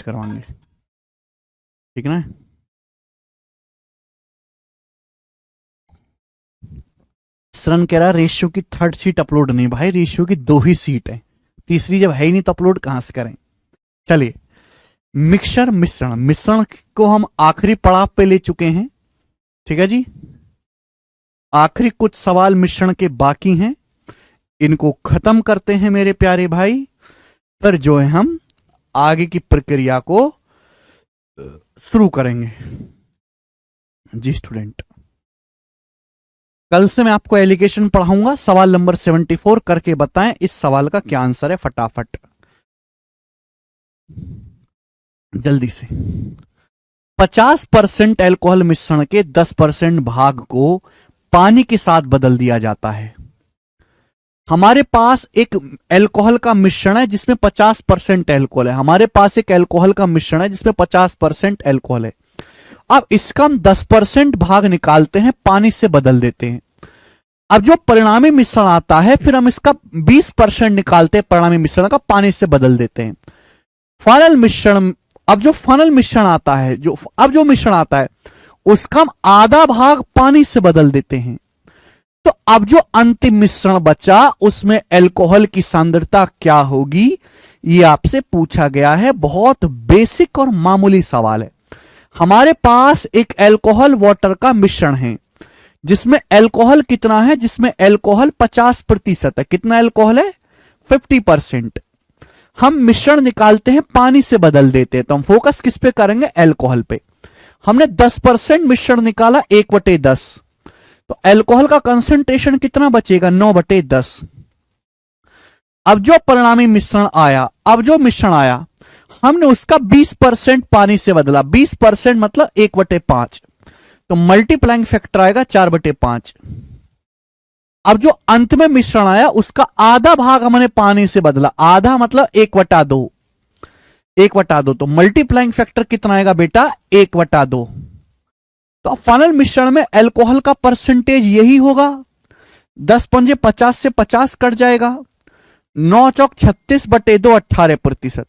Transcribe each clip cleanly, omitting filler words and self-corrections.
करवाएंगे, ठीक है ना। शरण कह रहा रेशियो की थर्ड सीट अपलोड नहीं, भाई रेशियो की 2 ही सीट है, तीसरी जब है ही नहीं तो अपलोड कहां से करें। चलिए, मिक्सचर मिश्रण, मिश्रण को हम आखिरी पड़ाव पे ले चुके हैं, ठीक है जी। आखिरी कुछ सवाल मिश्रण के बाकी हैं, इनको खत्म करते हैं मेरे प्यारे भाई, फिर जो है हम आगे की प्रक्रिया को शुरू करेंगे। जी स्टूडेंट, कल से मैं आपको एलिगेशन पढ़ाऊंगा, सवाल नंबर 74 करके बताएं इस सवाल का क्या आंसर है, फटाफट जल्दी से। 50% एल्कोहल मिश्रण के 10% भाग को पानी के साथ बदल दिया जाता है। हमारे पास एक एल्कोहल का मिश्रण है जिसमें 50% एल्कोहल है, हमारे पास एक एल्कोहल का मिश्रण है जिसमें 50% एल्कोहल है। अब इसका हम 10% भाग निकालते हैं, पानी से बदल देते हैं। अब जो परिणामी मिश्रण आता है फिर हम इसका 20% निकालते हैं, परिणामी मिश्रण का पानी से बदल देते हैं। फाइनल मिश्रण, अब जो फाइनल मिश्रण आता है, जो मिश्रण आता है उसका हम आधा भाग पानी से बदल देते हैं। तो अब जो अंतिम मिश्रण बचा उसमें एल्कोहल की सांद्रता क्या होगी, ये आपसे पूछा गया है। बहुत बेसिक और मामूली सवाल है। हमारे पास एक एल्कोहल वाटर का मिश्रण है जिसमें एल्कोहल कितना है, जिसमें एल्कोहल 50% है। कितना एल्कोहल है? 50%। हम मिश्रण निकालते हैं, पानी से बदल देते हैं, तो हम फोकस किस पे करेंगे? एल्कोहल पे। हमने 10% मिश्रण निकाला, 1/10, तो एल्कोहल का कंसंट्रेशन कितना बचेगा? 9/10। अब जो परिणामी मिश्रण आया, हमने उसका 20% पानी से बदला, 20% मतलब 1/5, तो मल्टीप्लाइंग फैक्टर आएगा 4/5। अब जो अंत में मिश्रण आया उसका आधा भाग हमने पानी से बदला, आधा मतलब 1/2, 1/2, तो मल्टीप्लाइंग फैक्टर कितना आएगा बेटा? 1/2। तो फाइनल मिश्रण में एल्कोहल का परसेंटेज यही होगा। 10 पंजे 50 से 50 कट जाएगा, 9 चौक 36/2, 18%।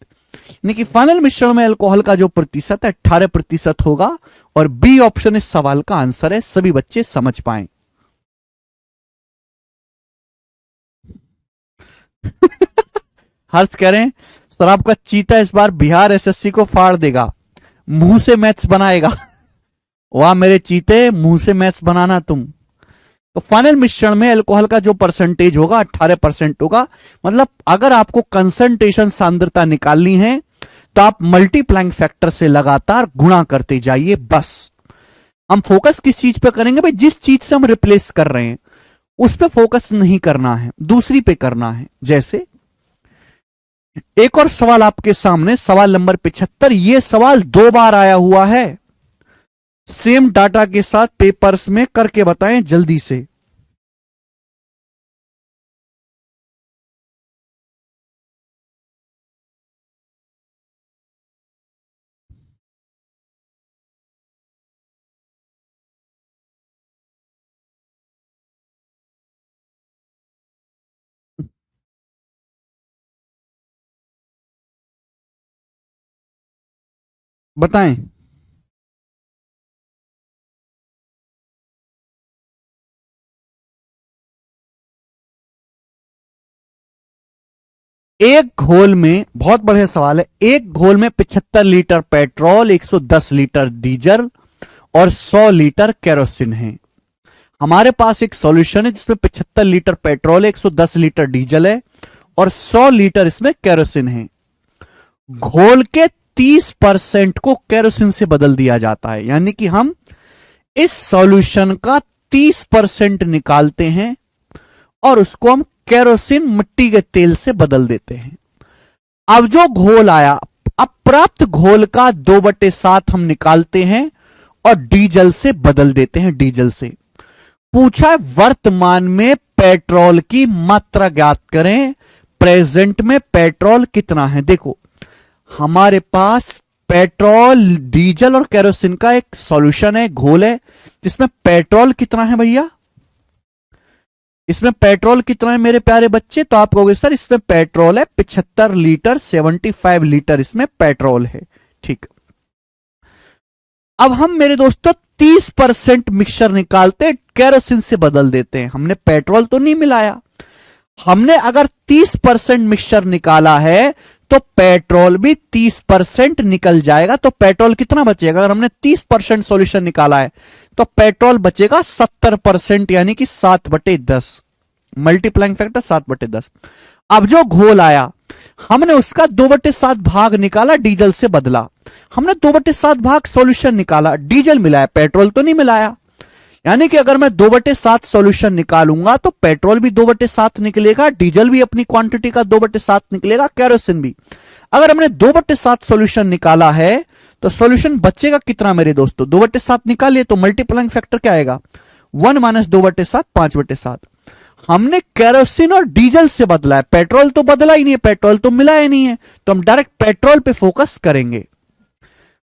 यानी कि फाइनल मिश्रण में एल्कोहल का जो प्रतिशत है 18% होगा, और बी ऑप्शन इस सवाल का आंसर है। सभी बच्चे समझ पाए। हर्ष कह रहे हैं सर आपका चीता इस बार बिहार एसएससी को फाड़ देगा, मुंह से मैथ्स बनाएगा। वाह मेरे चीते, मुंह से मैथ्स बनाना तुम। तो फाइनल मिश्रण में एल्कोहल का जो परसेंटेज होगा 18% होगा। मतलब अगर आपको कंसंट्रेशन सांद्रता निकालनी है तो आप मल्टीप्लाइंग फैक्टर से लगातार गुणा करते जाइए। बस हम फोकस किस चीज पे करेंगे भाई? जिस चीज से हम रिप्लेस कर रहे हैं उस पे फोकस नहीं करना है, दूसरी पे करना है। जैसे एक और सवाल आपके सामने, सवाल नंबर 75। यह सवाल 2 बार आया हुआ है सेम डाटा के साथ पेपर्स में, करके बताएं जल्दी से। बताएं। एक घोल में, बहुत बढ़िया सवाल है, एक घोल में 75 लीटर पेट्रोल, 110 लीटर डीजल और 100 लीटर केरोसिन है। हमारे पास एक सॉल्यूशन है जिसमें 75 लीटर पेट्रोल है, 110 लीटर डीजल है और 100 लीटर इसमें केरोसिन है। घोल के 30% को केरोसिन से बदल दिया जाता है, यानी कि हम इस सॉल्यूशन का 30% निकालते हैं और उसको हम केरोसिन, मिट्टी के तेल से बदल देते हैं। अब जो घोल आया, अब प्राप्त घोल का 2/7 हम निकालते हैं और डीजल से बदल देते हैं, डीजल से। पूछा है वर्तमान में पेट्रोल की मात्रा ज्ञात करें, प्रेजेंट में पेट्रोल कितना है। देखो हमारे पास पेट्रोल, डीजल और केरोसिन का एक सॉल्यूशन है, घोल है, जिसमें पेट्रोल कितना है भैया? इसमें पेट्रोल कितना है मेरे प्यारे बच्चे? तो आप कहोगे सर इसमें पेट्रोल है 75 लीटर, 75 लीटर इसमें पेट्रोल है, ठीक। अब हम मेरे दोस्तों 30% मिक्सचर निकालते, केरोसिन से बदल देते हैं। हमने पेट्रोल तो नहीं मिलाया, हमने अगर 30% मिक्सचर निकाला है तो पेट्रोल भी 30% निकल जाएगा। तो पेट्रोल कितना बचेगा? अगर हमने 30% सॉल्यूशन निकाला है तो पेट्रोल बचेगा 70%, यानी कि 7/10। Multiplying factor 7/10। अब जो घोल आया हमने उसका 2/7 भाग निकाला, डीजल से बदला। हमने 2/7 भाग सॉल्यूशन निकाला, डीजल मिलाया, पेट्रोल तो नहीं मिलाया। यानी कि अगर मैं 2/7 सॉल्यूशन निकालूंगा तो पेट्रोल भी 2/7 निकलेगा, डीजल भी अपनी क्वांटिटी का 2/7 निकलेगा, केरोसिन भी। अगर हमने 2/7 सॉल्यूशन निकाला है तो सॉल्यूशन बचेगा कितना मेरे दोस्तों? 2/7 निकालिए तो मल्टीप्लाइंग फैक्टर क्या आएगा? 1 - 2/7, 5/7। हमने केरोसिन और डीजल से बदला है, पेट्रोल तो बदला ही नहीं है, पेट्रोल तो मिला ही नहीं है। तो हम डायरेक्ट पेट्रोल पे फोकस करेंगे,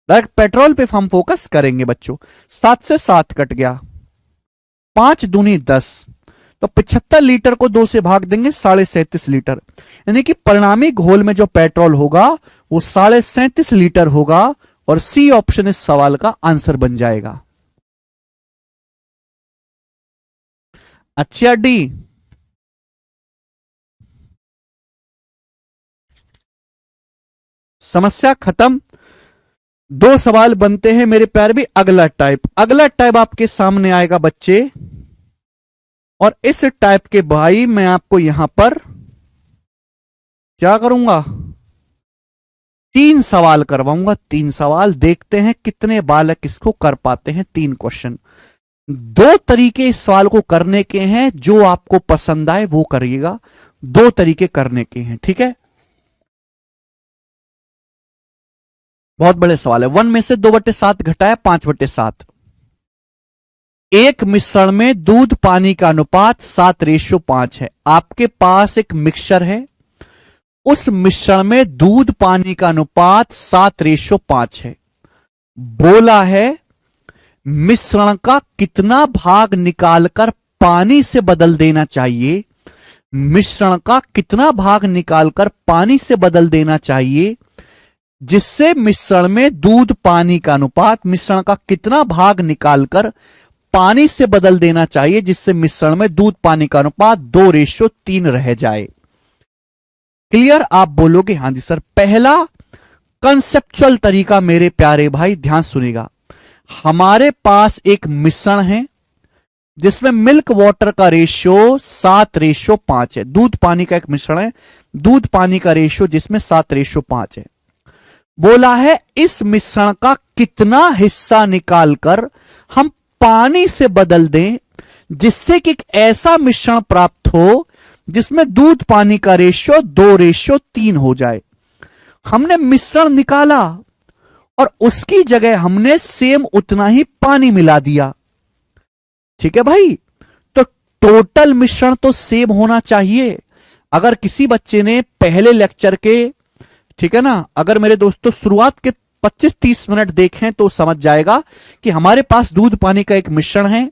डायरेक्ट पेट्रोल पे हम फोकस करेंगे बच्चों। 7 से 7 कट गया, 5 दूनी 10, तो 75 लीटर को 2 से भाग देंगे, 37.5 लीटर। यानी कि परिणामी घोल में जो पेट्रोल होगा वो 37.5 लीटर होगा, और सी ऑप्शन इस सवाल का आंसर बन जाएगा। अच्छा डी, समस्या खत्म। 2 सवाल बनते हैं मेरे प्यारे भी। अगला टाइप आपके सामने आएगा बच्चे, और इस टाइप के भाई मैं आपको यहां पर क्या करूंगा? 3 सवाल करवाऊंगा। 3 सवाल, देखते हैं कितने बालक इसको कर पाते हैं। 3 क्वेश्चन। 2 तरीके इस सवाल को करने के हैं, जो आपको पसंद आए वो करिएगा। 2 तरीके करने के हैं, ठीक है। बहुत बड़े सवाल है। 1 में से 2/7 घटाया 5/7। एक मिश्रण में दूध पानी का अनुपात 7:5 है। आपके पास एक मिक्सचर है, उस मिश्रण में दूध पानी का अनुपात 7:5 है। बोला है मिश्रण का कितना भाग निकालकर पानी से बदल देना चाहिए। मिश्रण का कितना भाग निकालकर पानी से बदल देना चाहिए जिससे मिश्रण में दूध पानी का अनुपात, मिश्रण का कितना भाग निकालकर पानी से बदल देना चाहिए जिससे मिश्रण में दूध पानी का अनुपात 2:3 रह जाए। क्लियर? आप बोलोगे हां जी सर। पहला कंसेप्चुअल तरीका मेरे प्यारे भाई ध्यान सुनिएगा। हमारे पास एक मिश्रण है जिसमें मिल्क वाटर का रेशियो 7:5 है। दूध पानी का एक मिश्रण है, दूध पानी का रेशियो जिसमें 7:5 है। बोला है इस मिश्रण का कितना हिस्सा निकालकर हम पानी से बदल दें जिससे कि एक ऐसा मिश्रण प्राप्त हो जिसमें दूध पानी का रेशियो 2:3 हो जाए। हमने मिश्रण निकाला और उसकी जगह हमने सेम उतना ही पानी मिला दिया। ठीक है भाई, तो टोटल मिश्रण तो सेम होना चाहिए। अगर किसी बच्चे ने पहले लेक्चर के, ठीक है ना, अगर मेरे दोस्तों शुरुआत के 25-30 मिनट देखें तो समझ जाएगा कि हमारे पास दूध पानी का एक मिश्रण है,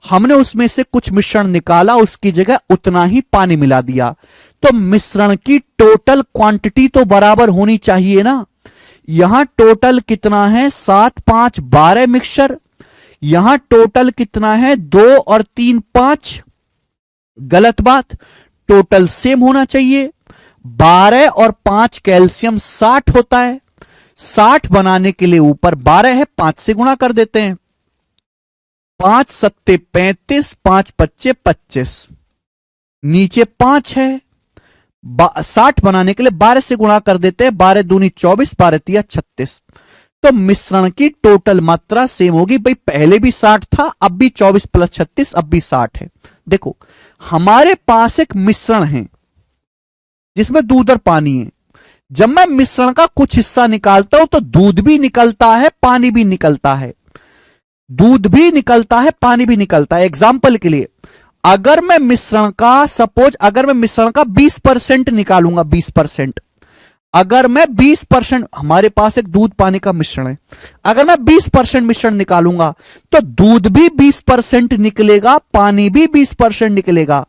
हमने उसमें से कुछ मिश्रण निकाला, उसकी जगह उतना ही पानी मिला दिया। तो मिश्रण की टोटल क्वांटिटी तो बराबर होनी चाहिए ना। यहां टोटल कितना है? 7, 5, 12 मिक्सचर। यहां टोटल कितना है? 2 और 3, 5। गलत बात, टोटल सेम होना चाहिए। 12 और 5 कैल्शियम 60 होता है। 60 बनाने के लिए ऊपर 12 है, 5 से गुणा कर देते हैं। 5 सत्ते 35, 5 पच्चे 25, नीचे 5 है। 60 बनाने के लिए 12 से गुणा कर देते हैं। 12 दूनी 24, 12 तिया 36। तो मिश्रण की टोटल मात्रा सेम होगी। भाई पहले भी 60 था, अब भी 24 + 36, अब भी 60 है। देखो हमारे पास एक मिश्रण है जिसमें दूध और पानी है। जब मैं मिश्रण का कुछ हिस्सा निकालता हूं तो दूध भी निकलता है, पानी भी निकलता है। दूध भी निकलता है, पानी भी निकलता है। एग्जाम्पल के लिए अगर मैं मिश्रण का 20% निकालूंगा, 20%, अगर मैं 20%, हमारे पास एक दूध पानी का मिश्रण है, अगर मैं 20% मिश्रण निकालूंगा तो दूध भी 20% निकलेगा, पानी भी 20% निकलेगा।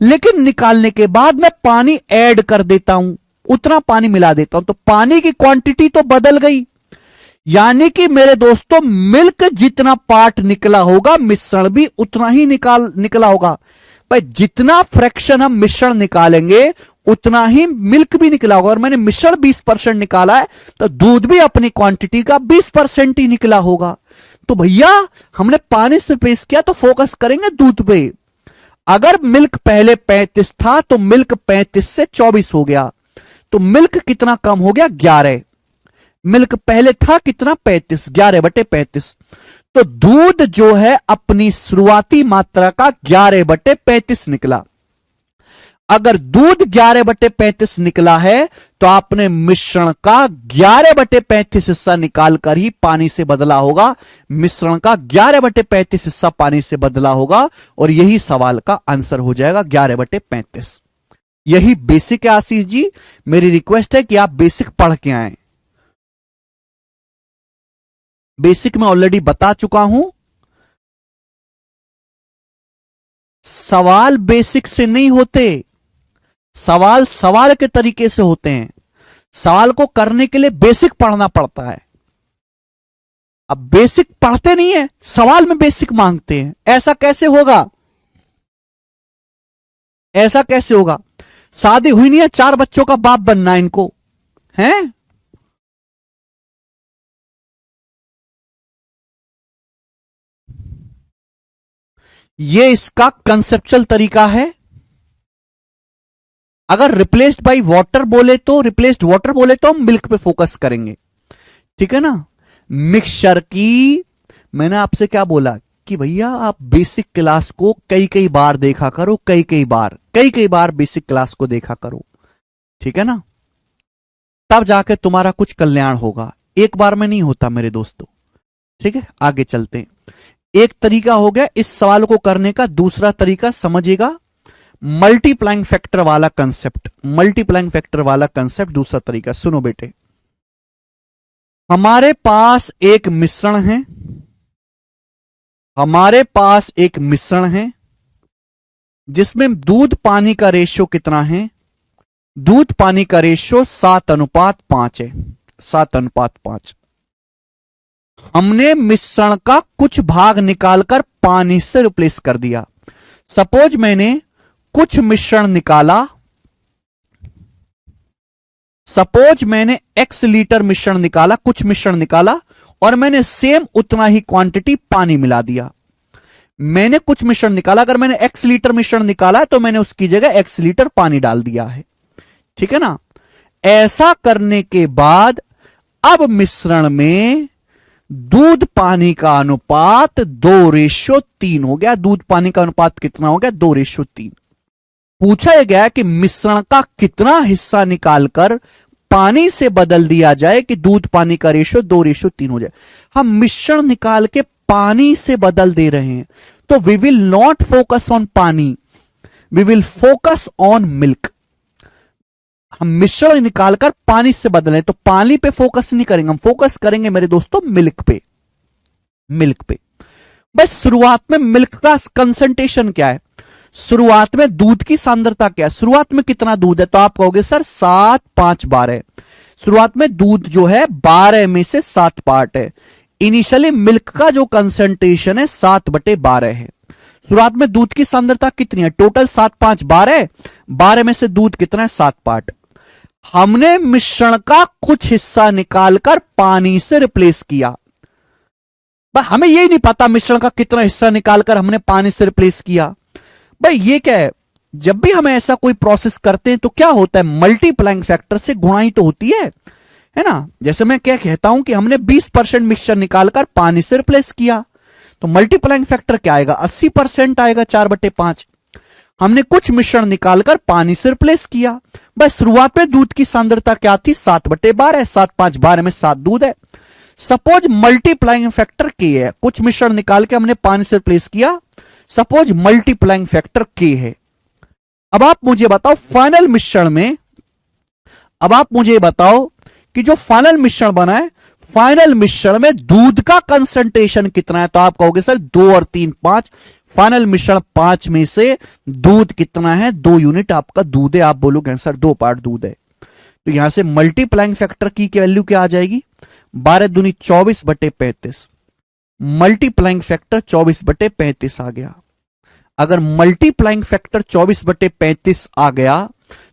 लेकिन निकालने के बाद मैं पानी ऐड कर देता हूं, उतना पानी मिला देता हूं, तो पानी की क्वांटिटी तो बदल गई, यानी कि मेरे दोस्तों मिल्क जितना पार्ट निकला होगा मिश्रण भी उतना ही निकला होगा। भाई जितना फ्रैक्शन हम मिश्रण निकालेंगे उतना ही मिल्क भी निकला होगा। और मैंने मिश्रण 20% निकाला है तो दूध भी अपनी क्वांटिटी का 20% ही निकला होगा। तो भैया हमने पानी से पेश किया तो फोकस करेंगे दूध पे। अगर मिल्क पहले 35 था तो मिल्क 35 से 24 हो गया, तो मिल्क कितना कम हो गया 11। मिल्क पहले था कितना 35, 11/35। तो दूध जो है अपनी शुरुआती मात्रा का 11/35 निकला। अगर दूध 11/35 निकला है तो आपने मिश्रण का 11/35 हिस्सा निकालकर ही पानी से बदला होगा। मिश्रण का 11/35 हिस्सा पानी से बदला होगा और यही सवाल का आंसर हो जाएगा 11/35। यही बेसिक है आशीष जी। मेरी रिक्वेस्ट है कि आप बेसिक पढ़ के आए। बेसिक में ऑलरेडी बता चुका हूं। सवाल बेसिक से नहीं होते, सवाल सवाल के तरीके से होते हैं। सवाल को करने के लिए बेसिक पढ़ना पड़ता है। अब बेसिक पढ़ते नहीं है, सवाल में बेसिक मांगते हैं। ऐसा कैसे होगा? ऐसा कैसे होगा? शादी हुई नहीं है, 4 बच्चों का बाप बनना इनको है। ये इसका कंसेप्चुअल तरीका है। अगर रिप्लेस्ड बाय वाटर बोले तो, रिप्लेस्ड वाटर बोले तो हम मिल्क पे फोकस करेंगे, ठीक है ना। मिक्सचर की मैंने आपसे क्या बोला कि भैया आप बेसिक क्लास को कई कई बार देखा करो, कई कई बार बेसिक क्लास को देखा करो, ठीक है ना। तब जाके तुम्हारा कुछ कल्याण होगा। एक बार में नहीं होता मेरे दोस्तों, ठीक है। आगे चलते हैं। एक तरीका हो गया इस सवाल को करने का। दूसरा तरीका समझिएगा, मल्टीप्लाइंग फैक्टर वाला कंसेप्ट। मल्टीप्लाइंग फैक्टर वाला कंसेप्ट दूसरा तरीका सुनो बेटे। हमारे पास एक मिश्रण है, हमारे पास एक मिश्रण है जिसमें दूध पानी का रेशियो कितना है? दूध पानी का रेशियो 7:5 है, 7:5। हमने मिश्रण का कुछ भाग निकालकर पानी से रिप्लेस कर दिया। सपोज मैंने कुछ मिश्रण निकाला, सपोज मैंने x लीटर मिश्रण निकाला, कुछ मिश्रण निकाला और मैंने सेम उतना ही क्वांटिटी पानी मिला दिया। मैंने कुछ मिश्रण निकाला, अगर मैंने x लीटर मिश्रण निकाला है तो मैंने उसकी जगह x लीटर पानी डाल दिया है, ठीक है ना। ऐसा करने के बाद अब मिश्रण में दूध पानी का अनुपात 2:3 हो गया। दूध पानी का अनुपात कितना हो गया? 2:3। पूछा गया कि मिश्रण का कितना हिस्सा निकालकर पानी से बदल दिया जाए कि दूध पानी का रेशियो 2:3 हो जाए। हम मिश्रण निकाल के पानी से बदल दे रहे हैं, तो we will not focus on pani, we will focus on milk. हम मिश्रण निकालकर पानी से बदलें तो पानी पे फोकस नहीं करेंगे, हम फोकस करेंगे मेरे दोस्तों मिल्क पे, मिल्क पे। बस शुरुआत में मिल्क का कंसंट्रेशन क्या है? शुरुआत में दूध की सांद्रता क्या है? शुरुआत में कितना दूध है? तो आप कहोगे सर 7, 5, 12। शुरुआत में दूध जो है 12 में से 7 पार्ट है। इनिशियली मिल्क का जो कंसंट्रेशन है 7/12 है। शुरुआत में दूध की सांद्रता कितनी है? टोटल 7, 5, 12। 12 में से दूध कितना है? 7 पार्ट। हमने मिश्रण का कुछ हिस्सा निकालकर पानी से रिप्लेस किया। हमें यही नहीं पता मिश्रण का कितना हिस्सा निकालकर हमने पानी से रिप्लेस किया। भाई ये क्या है? जब भी हम ऐसा कोई प्रोसेस करते हैं तो क्या होता है? मल्टीप्लाइंग फैक्टर से गुणाई तो होती है ना। जैसे मैं क्या कहता हूं कि हमने 20% मिक्सचर निकालकर पानी से रिप्लेस किया, तो मल्टीप्लाइंग फैक्टर क्या आएगा? 80% आएगा, 4/5। हमने कुछ मिश्रण निकालकर पानी से रिप्लेस किया। बस शुरुआत में दूध की सांद्रता क्या थी? 7/12। 7, 5, 12 में 7 दूध है। सपोज मल्टीप्लाइंग फैक्टर के है, कुछ मिश्रण निकाल के हमने पानी से रिप्लेस किया। सपोज मल्टीप्लाइंग फैक्टर के है। अब आप मुझे बताओ फाइनल मिश्रण में, अब आप मुझे बताओ कि जो फाइनल मिश्रण बना है, फाइनल मिश्रण में दूध का कंसंट्रेशन कितना है? तो आप कहोगे सर 2 और 3, 5। फाइनल मिश्रण 5 में से दूध कितना है? 2 यूनिट आपका दूध है। आप बोलोगे सर 2 पार्ट दूध है। तो यहां से मल्टीप्लाइंग फैक्टर की वैल्यू क्या आ जाएगी? 12 दूनी 24/35, मल्टीप्लाइंग फैक्टर 24/35 आ गया। अगर मल्टीप्लाइंग फैक्टर 24/35 आ गया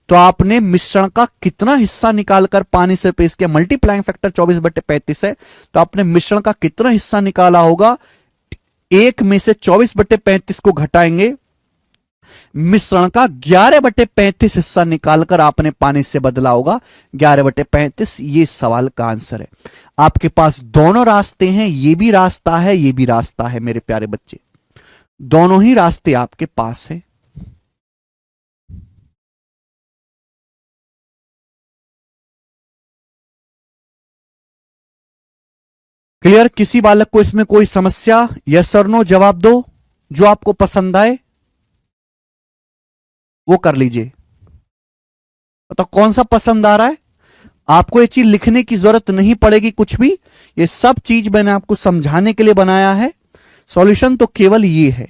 तो आपने मिश्रण का कितना हिस्सा निकालकर पानी से पेश किया? मल्टीप्लाइंग फैक्टर 24/35 है, तो आपने मिश्रण का कितना हिस्सा निकाला होगा? एक में से 24/35 को घटाएंगे, मिश्रण का 11/35 हिस्सा निकालकर आपने पानी से बदला होगा। 11/35 ये सवाल का आंसर है। आपके पास दोनों रास्ते हैं, ये भी रास्ता है, ये भी रास्ता है मेरे प्यारे बच्चे, दोनों ही रास्ते आपके पास है। क्लियर? किसी बालक को इसमें कोई समस्या? यस और नो जवाब दो, जो आपको पसंद आए वो कर लीजिए। तो कौन सा पसंद आ रहा है? आपको ये चीज लिखने की जरूरत नहीं पड़ेगी कुछ भी, ये सब चीज मैंने आपको समझाने के लिए बनाया है। सॉल्यूशन तो केवल ये है।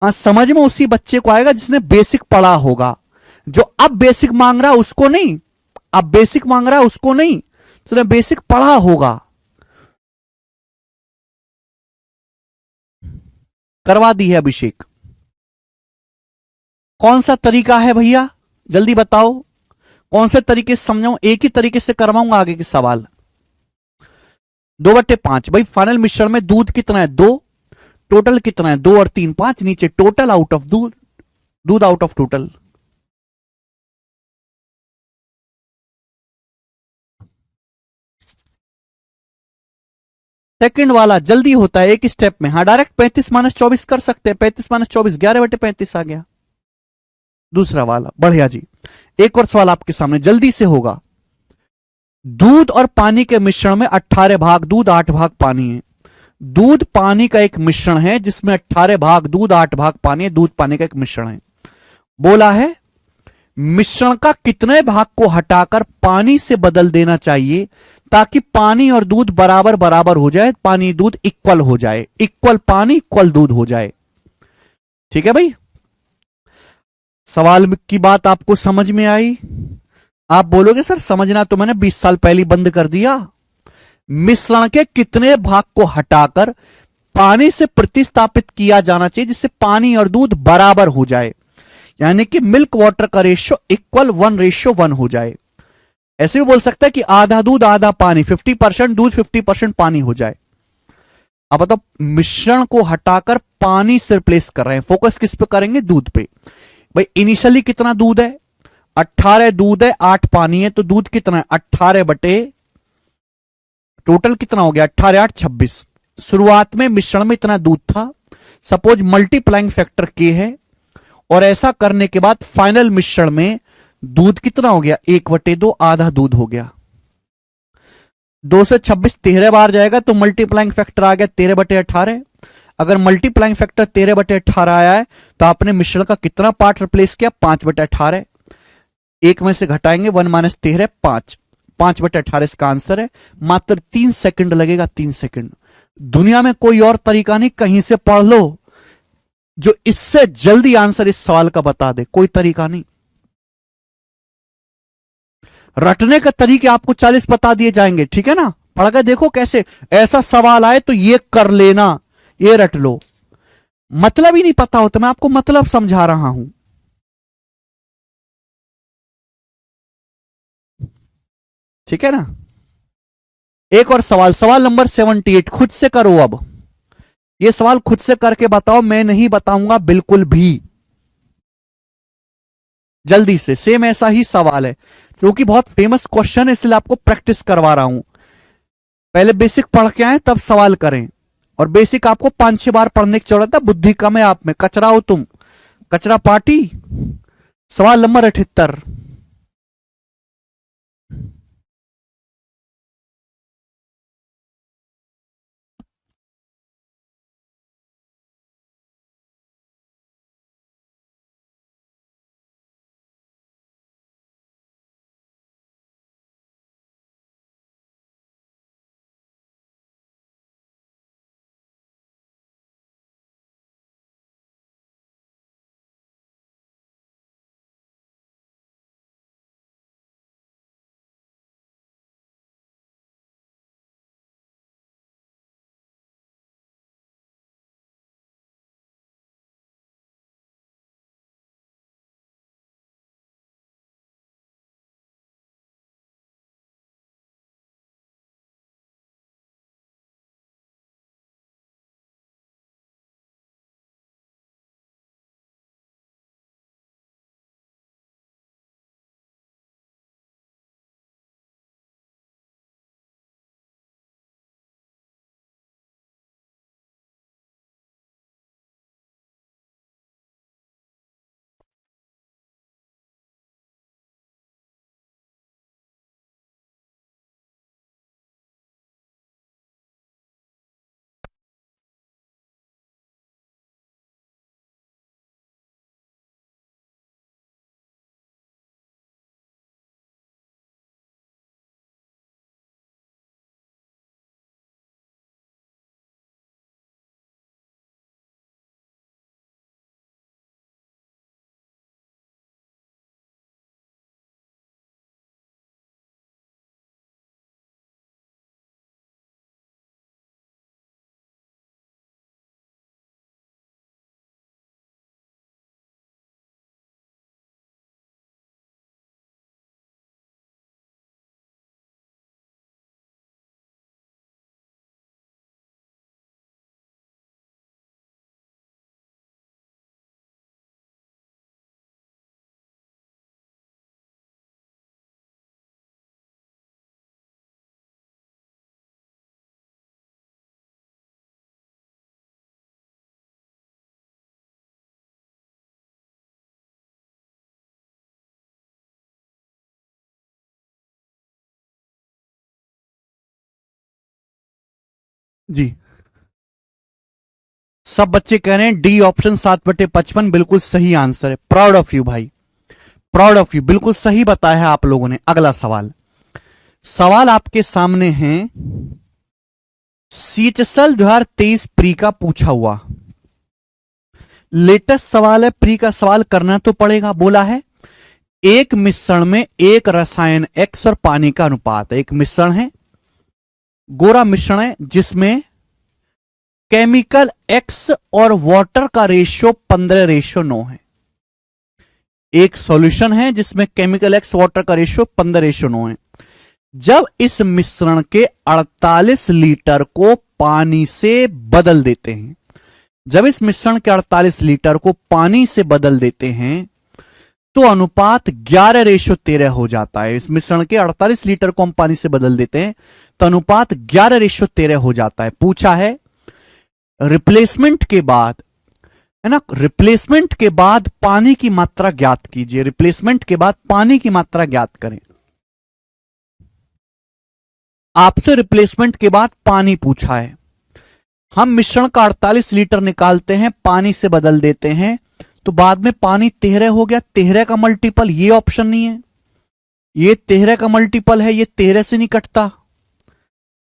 हाँ, समझ में उसी बच्चे को आएगा जिसने बेसिक पढ़ा होगा। जो अब बेसिक मांग रहा है उसको नहीं, अब बेसिक मांग रहा है उसको नहीं, जिसने बेसिक पढ़ा होगा। करवा दी है अभिषेक। कौन सा तरीका है भैया, जल्दी बताओ, कौन से तरीके से समझाऊं? एक ही तरीके से करवाऊंगा आगे के सवाल। 2/5 भाई, फाइनल मिश्रण में दूध कितना है? 2। टोटल कितना है? 2 और 3 5, नीचे टोटल आउट ऑफ दूध, दूध आउट ऑफ टोटल। सेकंड वाला जल्दी होता है, एक स्टेप में। हाँ, डायरेक्ट 35 - 24 कर सकते हैं। 35 - 24 11/35 आ गया। दूसरा वाला बढ़िया जी। एक और सवाल आपके सामने जल्दी से होगा। दूध और पानी के मिश्रण में 18 भाग दूध 8 भाग पानी है। दूध पानी का एक मिश्रण है जिसमें 18 भाग दूध 8 भाग पानी है। दूध पानी का एक मिश्रण है। बोला है मिश्रण का कितने भाग को हटाकर पानी से बदल देना चाहिए ताकि पानी और दूध बराबर बराबर हो जाए, पानी दूध इक्वल हो जाए, इक्वल पानी इक्वल दूध हो जाए। ठीक है भाई, सवाल की बात आपको समझ में आई? आप बोलोगे सर समझना तो मैंने 20 साल पहले बंद कर दिया। मिश्रण के कितने भाग को हटाकर पानी से प्रतिस्थापित किया जाना चाहिए जिससे पानी और दूध बराबर हो जाए, यानी कि मिल्क वाटर का रेशियो इक्वल 1:1 हो जाए। ऐसे भी बोल सकता है कि आधा दूध आधा पानी, 50% दूध 50% पानी हो जाए। अब बताओ, मिश्रण को हटाकर पानी से रिप्लेस कर रहे हैं, फोकस किस पे करेंगे? दूध पे। भाई इनिशियली कितना दूध है? 18 दूध है, 8 पानी है, तो दूध कितना है? 18 बटे टोटल कितना हो गया? 18 8 26। शुरुआत में मिश्रण में इतना दूध था, सपोज मल्टीप्लाइंग फैक्टर के है, और ऐसा करने के बाद फाइनल मिश्रण में दूध कितना हो गया? 1/2, आधा दूध हो गया। 2 से 26 13 बार जाएगा तो मल्टीप्लाइंग फैक्टर आ गया 13/18। अगर मल्टीप्लाइंग फैक्टर 13/18 आया है तो आपने मिश्रण का कितना पार्ट रिप्लेस किया? 5/18। एक में से घटाएंगे, 1 - 13 5, 5/18 इसका आंसर है। मात्र 3 सेकंड लगेगा, 3 सेकंड। दुनिया में कोई और तरीका नहीं, कहीं से पढ़ लो जो इससे जल्दी आंसर इस सवाल का बता दे, कोई तरीका नहीं। रटने के तरीके आपको 40 बता दिए जाएंगे, ठीक है ना? पढ़ के देखो कैसे, ऐसा सवाल आए तो ये कर लेना, ये रट लो। मतलब ही नहीं पता हो तो मैं आपको मतलब समझा रहा हूं, ठीक है ना? एक और सवाल, सवाल नंबर 78, खुद से करो अब। ये सवाल खुद से करके बताओ, मैं नहीं बताऊंगा बिल्कुल भी। जल्दी से, सेम ऐसा ही सवाल है, क्योंकि बहुत फेमस क्वेश्चन है इसलिए आपको प्रैक्टिस करवा रहा हूं। पहले बेसिक पढ़ के आए तब सवाल करें, और बेसिक आपको 5 6 बार पढ़ने की जरूरत है, बुद्धि कम है आप में, कचरा हो तुम, कचरा पार्टी। सवाल नंबर 78। जी, सब बच्चे कह रहे हैं डी ऑप्शन 7/55 बिल्कुल सही आंसर है। प्राउड ऑफ यू भाई, प्राउड ऑफ यू, बिल्कुल सही बताया है आप लोगों ने। अगला सवाल, सवाल आपके सामने है, सीएचएसएल 2023 प्री का पूछा हुआ लेटेस्ट सवाल है। प्री का सवाल करना तो पड़ेगा। बोला है एक मिश्रण में एक रसायन एक्स और पानी का अनुपात है। एक मिश्रण है, गोरा मिश्रण है, जिसमें केमिकल एक्स और वाटर का रेशियो 15:9 है। एक सॉल्यूशन है जिसमें केमिकल एक्स वाटर का रेशियो 15:9 है। जब इस मिश्रण के 48 लीटर को पानी से बदल देते हैं, जब इस मिश्रण के 48 लीटर को पानी से बदल देते हैं तो अनुपात 11:13 हो जाता है। इस मिश्रण के 48 लीटर को हम पानी से बदल देते हैं तो अनुपात 11:13 हो जाता है। पूछा है रिप्लेसमेंट के बाद, है ना, रिप्लेसमेंट के बाद पानी की मात्रा ज्ञात कीजिए। रिप्लेसमेंट के बाद पानी की मात्रा ज्ञात करें। आपसे रिप्लेसमेंट के बाद पानी पूछा है। हम मिश्रण का 48 लीटर निकालते हैं, पानी से बदल देते हैं, तो बाद में पानी 13 हो गया। 13 का मल्टीपल, ये ऑप्शन नहीं है, ये 13 का मल्टीपल है, ये 13 से नहीं कटता,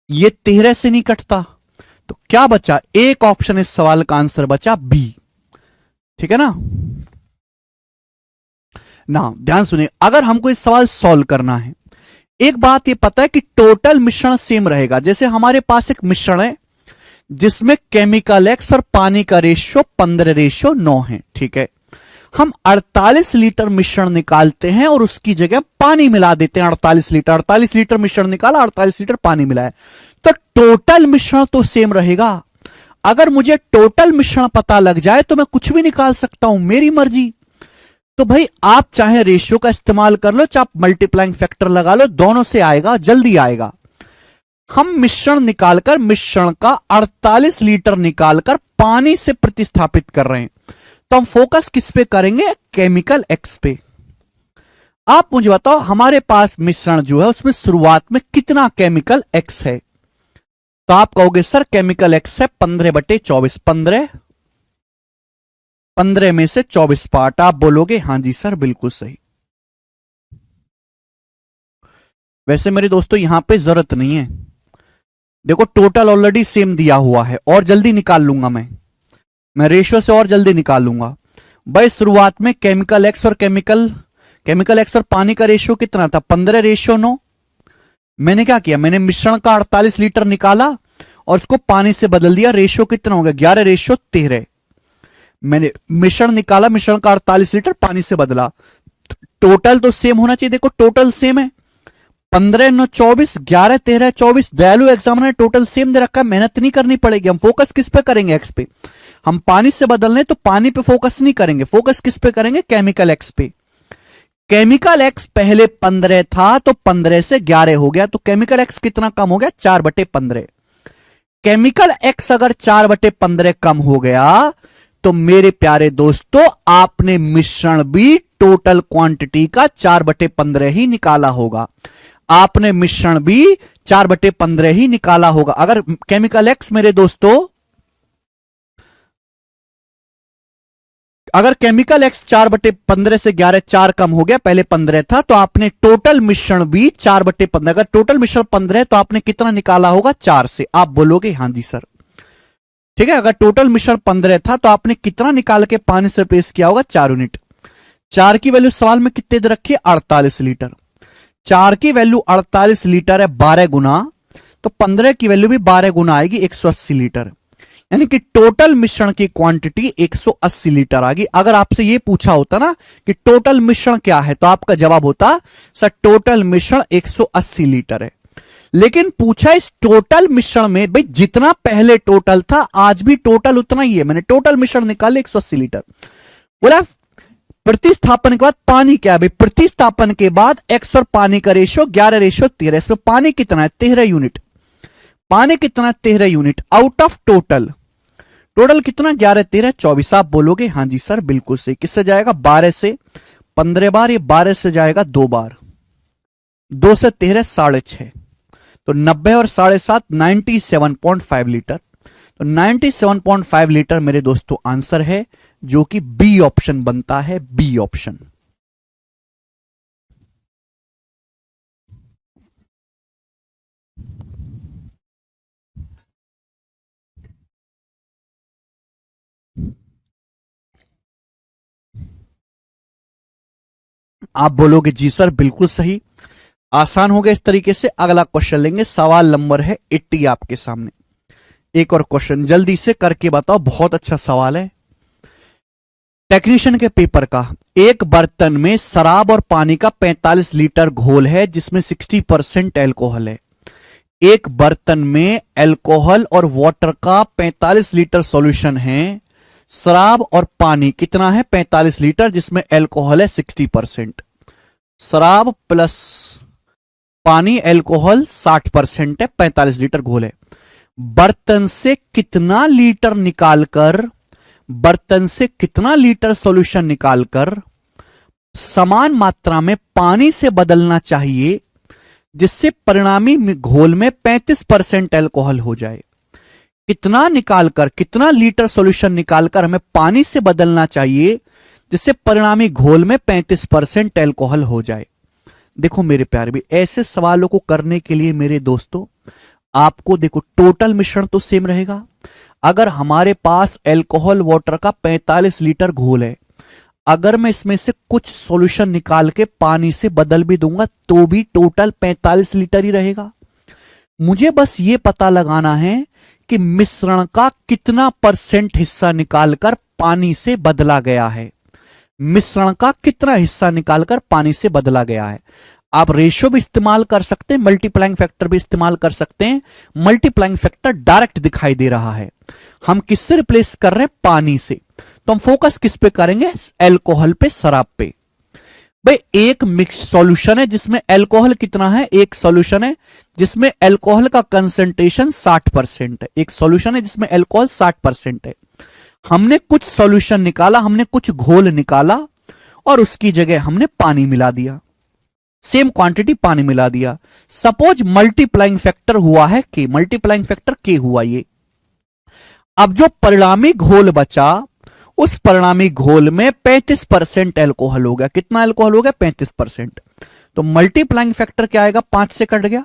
ये 13 से नहीं कटता। तो क्या बचा? एक ऑप्शन इस सवाल का आंसर बचा बी। ठीक है ना? ध्यान सुनिए, अगर हमको इस सवाल सॉल्व करना है, एक बात ये पता है कि टोटल मिश्रण सेम रहेगा। जैसे हमारे पास एक मिश्रण है जिसमें केमिकल एक्स और पानी का रेशियो 15:9 है। ठीक है, हम 48 लीटर मिश्रण निकालते हैं और उसकी जगह पानी मिला देते हैं। 48 लीटर मिश्रण निकाला, 48 लीटर पानी मिलाया, तो टोटल मिश्रण तो सेम रहेगा। अगर मुझे टोटल मिश्रण पता लग जाए तो मैं कुछ भी निकाल सकता हूं, मेरी मर्जी। तो भाई आप चाहे रेशियो का इस्तेमाल कर लो, चाहे मल्टीप्लाइंग फैक्टर लगा लो, दोनों से आएगा, जल्दी आएगा। हम मिश्रण निकालकर, मिश्रण का 48 लीटर निकालकर पानी से प्रतिस्थापित कर रहे हैं, तो हम फोकस किस पे करेंगे? केमिकल एक्स पे। आप मुझे बताओ, हमारे पास मिश्रण जो है उसमें शुरुआत में कितना केमिकल एक्स है? तो आप कहोगे सर केमिकल एक्स है 15/24। 15 में से 24 पार्ट। आप बोलोगे हां जी सर बिल्कुल सही। वैसे मेरे दोस्तों यहां पे जरूरत नहीं है, देखो टोटल ऑलरेडी सेम दिया हुआ है, और जल्दी निकाल लूंगा मैं रेशियो से और जल्दी निकाल लूंगा। भाई शुरुआत में केमिकल एक्स और केमिकल एक्स और पानी का रेशियो कितना था? 15:9। मैंने क्या किया? मैंने मिश्रण का 48 लीटर निकाला और उसको पानी से बदल दिया। रेशियो कितना हो गया? 11:13। मैंने मिश्रण निकाला, मिश्रण का 48 लीटर पानी से बदला, टोटल तो सेम होना चाहिए। देखो टोटल सेम है, 15:9 = 24, 11:13 = 24। वैल्यू एग्जामिनर ने टोटल सेम दे रखा है, मेहनत नहीं करनी पड़ेगी। हम फोकस किस पे करेंगे? एक्स पे। हम पानी से बदलने तो पानी पे फोकस नहीं करेंगे, फोकस किस पे करेंगे? केमिकल एक्स पे। केमिकल एक्स पहले 15 था तो 15 से 11 हो गया, तो केमिकल एक्स कितना कम हो गया? 4/15। केमिकल एक्स अगर 4/15 कम हो गया तो मेरे प्यारे दोस्तों आपने मिश्रण भी टोटल क्वांटिटी का 4/15 ही निकाला होगा। आपने मिश्रण भी 4/15 ही निकाला होगा। अगर केमिकल एक्स मेरे दोस्तों, अगर केमिकल एक्स 4/15 से 11 4 कम हो गया, पहले 15 था, तो आपने टोटल मिश्रण भी 4/15। अगर टोटल मिश्रण 15 है तो आपने कितना निकाला होगा? 4 से। आप बोलोगे हां जी सर। ठीक है, अगर टोटल मिश्रण 15 था तो आपने कितना निकाल के पानी से रिप्लेस किया होगा? 4 यूनिट। 4 की वैल्यू सवाल में कितने दे रखी है? 48 लीटर। 4 की वैल्यू 48 लीटर है 12 गुना, तो 15 की वैल्यू भी 12 गुना आएगी, 180 लीटर। यानी कि टोटल मिश्रण की क्वांटिटी 180 लीटर आ गई। अगर आपसे यह पूछा होता ना कि टोटल मिश्रण क्या है, तो आपका जवाब होता सर टोटल मिश्रण 180 लीटर है। लेकिन पूछा इस टोटल मिश्रण में, भाई जितना पहले टोटल था आज भी टोटल उतना ही है। मैंने टोटल मिश्रण निकाले 180 लीटर। बोला प्रतिस्थापन के बाद पानी क्या है? भाई प्रतिस्थापन के बाद एक्स और पानी का रेशियो 11:13। इसमें पानी कितना है? 13 यूनिट। पानी कितना? 13 unit out of total. Total कितना? 11:13 = 24। आप बोलोगे हां जी सर बिल्कुल सही। किससे जाएगा? 12 से 15 बार, ये 12 से जाएगा 2 बार, 2 से 13 6.5। तो 90 और 7.5 97.5 लीटर। तो 97.5 लीटर मेरे दोस्तों आंसर है, जो कि बी ऑप्शन बनता है, बी ऑप्शन। आप बोलोगे जी सर बिल्कुल सही, आसान हो गया इस तरीके से। अगला क्वेश्चन लेंगे, सवाल नंबर है 80 आपके सामने। एक और क्वेश्चन जल्दी से करके बताओ, बहुत अच्छा सवाल है टेक्नीशियन के पेपर का। एक बर्तन में शराब और पानी का 45 लीटर घोल है जिसमें 60% एल्कोहल है। एक बर्तन में एल्कोहल और वाटर का 45 लीटर सॉल्यूशन है। शराब और पानी कितना है? 45 लीटर, जिसमें एल्कोहल है 60%। शराब प्लस पानी, एल्कोहल 60% है, 45 लीटर घोल है। बर्तन से कितना लीटर निकालकर, बर्तन से कितना लीटर सॉल्यूशन निकालकर समान मात्रा में पानी से बदलना चाहिए जिससे परिणामी घोल में 35% एल्कोहल हो जाए? कितना निकालकर, कितना लीटर सॉल्यूशन निकालकर हमें पानी से बदलना चाहिए जिससे परिणामी घोल में 35% एल्कोहल हो जाए? देखो मेरे प्यारे भी, ऐसे सवालों को करने के लिए मेरे दोस्तों आपको देखो टोटल मिश्रण तो सेम रहेगा। अगर हमारे पास एल्कोहल वाटर का 45 लीटर घोल है, अगर मैं इसमें से कुछ सॉल्यूशन निकाल के पानी से बदल भी दूंगा तो भी टोटल 45 लीटर ही रहेगा। मुझे बस ये पता लगाना है कि मिश्रण का कितना परसेंट हिस्सा निकालकर पानी से बदला गया है। मिश्रण का कितना हिस्सा निकालकर पानी से बदला गया है। आप रेशियो भी इस्तेमाल कर सकते हैं, मल्टीप्लाइंग फैक्टर भी इस्तेमाल कर सकते हैं। मल्टीप्लाइंग फैक्टर डायरेक्ट दिखाई दे रहा है, हम किससे रिप्लेस कर रहे हैं? पानी से। तो हम फोकस किस पे करेंगे? एल्कोहल पे, शराब पे। भाई एक मिक्स सॉल्यूशन है जिसमें एल्कोहल कितना है? एक सॉल्यूशन है जिसमें एल्कोहल का कंसंट्रेशन 60% है। एक सॉल्यूशन है जिसमें एल्कोहल 60% है। हमने कुछ सॉल्यूशन निकाला, हमने कुछ घोल निकाला और उसकी जगह हमने पानी मिला दिया, सेम क्वांटिटी पानी मिला दिया। सपोज मल्टीप्लाइंग फैक्टर हुआ है के, मल्टीप्लाइंग फैक्टर के हुआ ये। अब जो परिणामी घोल बचा, उस परिणामी घोल में 35% एल्कोहल हो गया। कितना एल्कोहल हो गया? 35%। तो मल्टीप्लाइंग फैक्टर क्या आएगा? 5 से कट गया,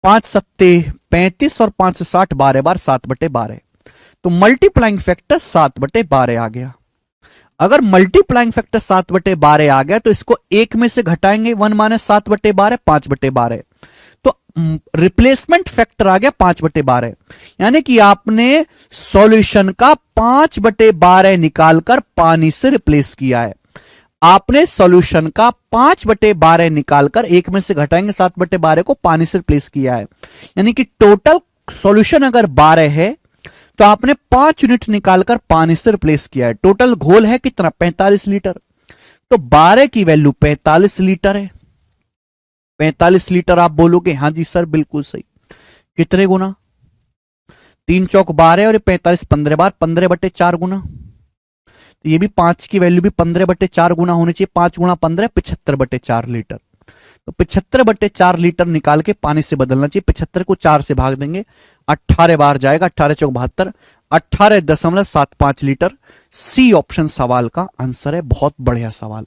5 सत्ते 35 और 5 से 60, 12 बार 7/12। तो मल्टीप्लाइंग फैक्टर 7/12 आ गया। अगर मल्टीप्लाइंग फैक्टर 7/12 आ गया तो इसको एक में से घटाएंगे, 1 माइनस 7/12, 5/12। तो रिप्लेसमेंट फैक्टर आ गया 5/12। यानी कि आपने सॉल्यूशन का 5/12 निकालकर पानी से रिप्लेस किया है। आपने सॉल्यूशन का 5/12 निकालकर, एक में से घटाएंगे 7/12 को, पानी से रिप्लेस किया है। यानी कि टोटल सॉल्यूशन अगर 12 है तो आपने 5 यूनिट निकालकर पानी से रिप्लेस किया है। टोटल घोल है कितना? 45 लीटर। तो 12 की वैल्यू 45 लीटर है। 45 लीटर आप बोलोगे हां जी सर बिल्कुल सही। कितने गुना? 3 चौक 12 और 45 15 बार, 15/4 गुना। तो ये भी 5 की वैल्यू भी 15/4 गुना होनी चाहिए। 5 गुना 15, 75/4 लीटर। तो 75/4 लीटर निकाल के पानी से बदलना चाहिए। 75 को 4 से भाग देंगे, 18 बार जाएगा, 18 चौक 72, 18.75 लीटर। सी ऑप्शन सवाल का आंसर है। बहुत बढ़िया सवाल।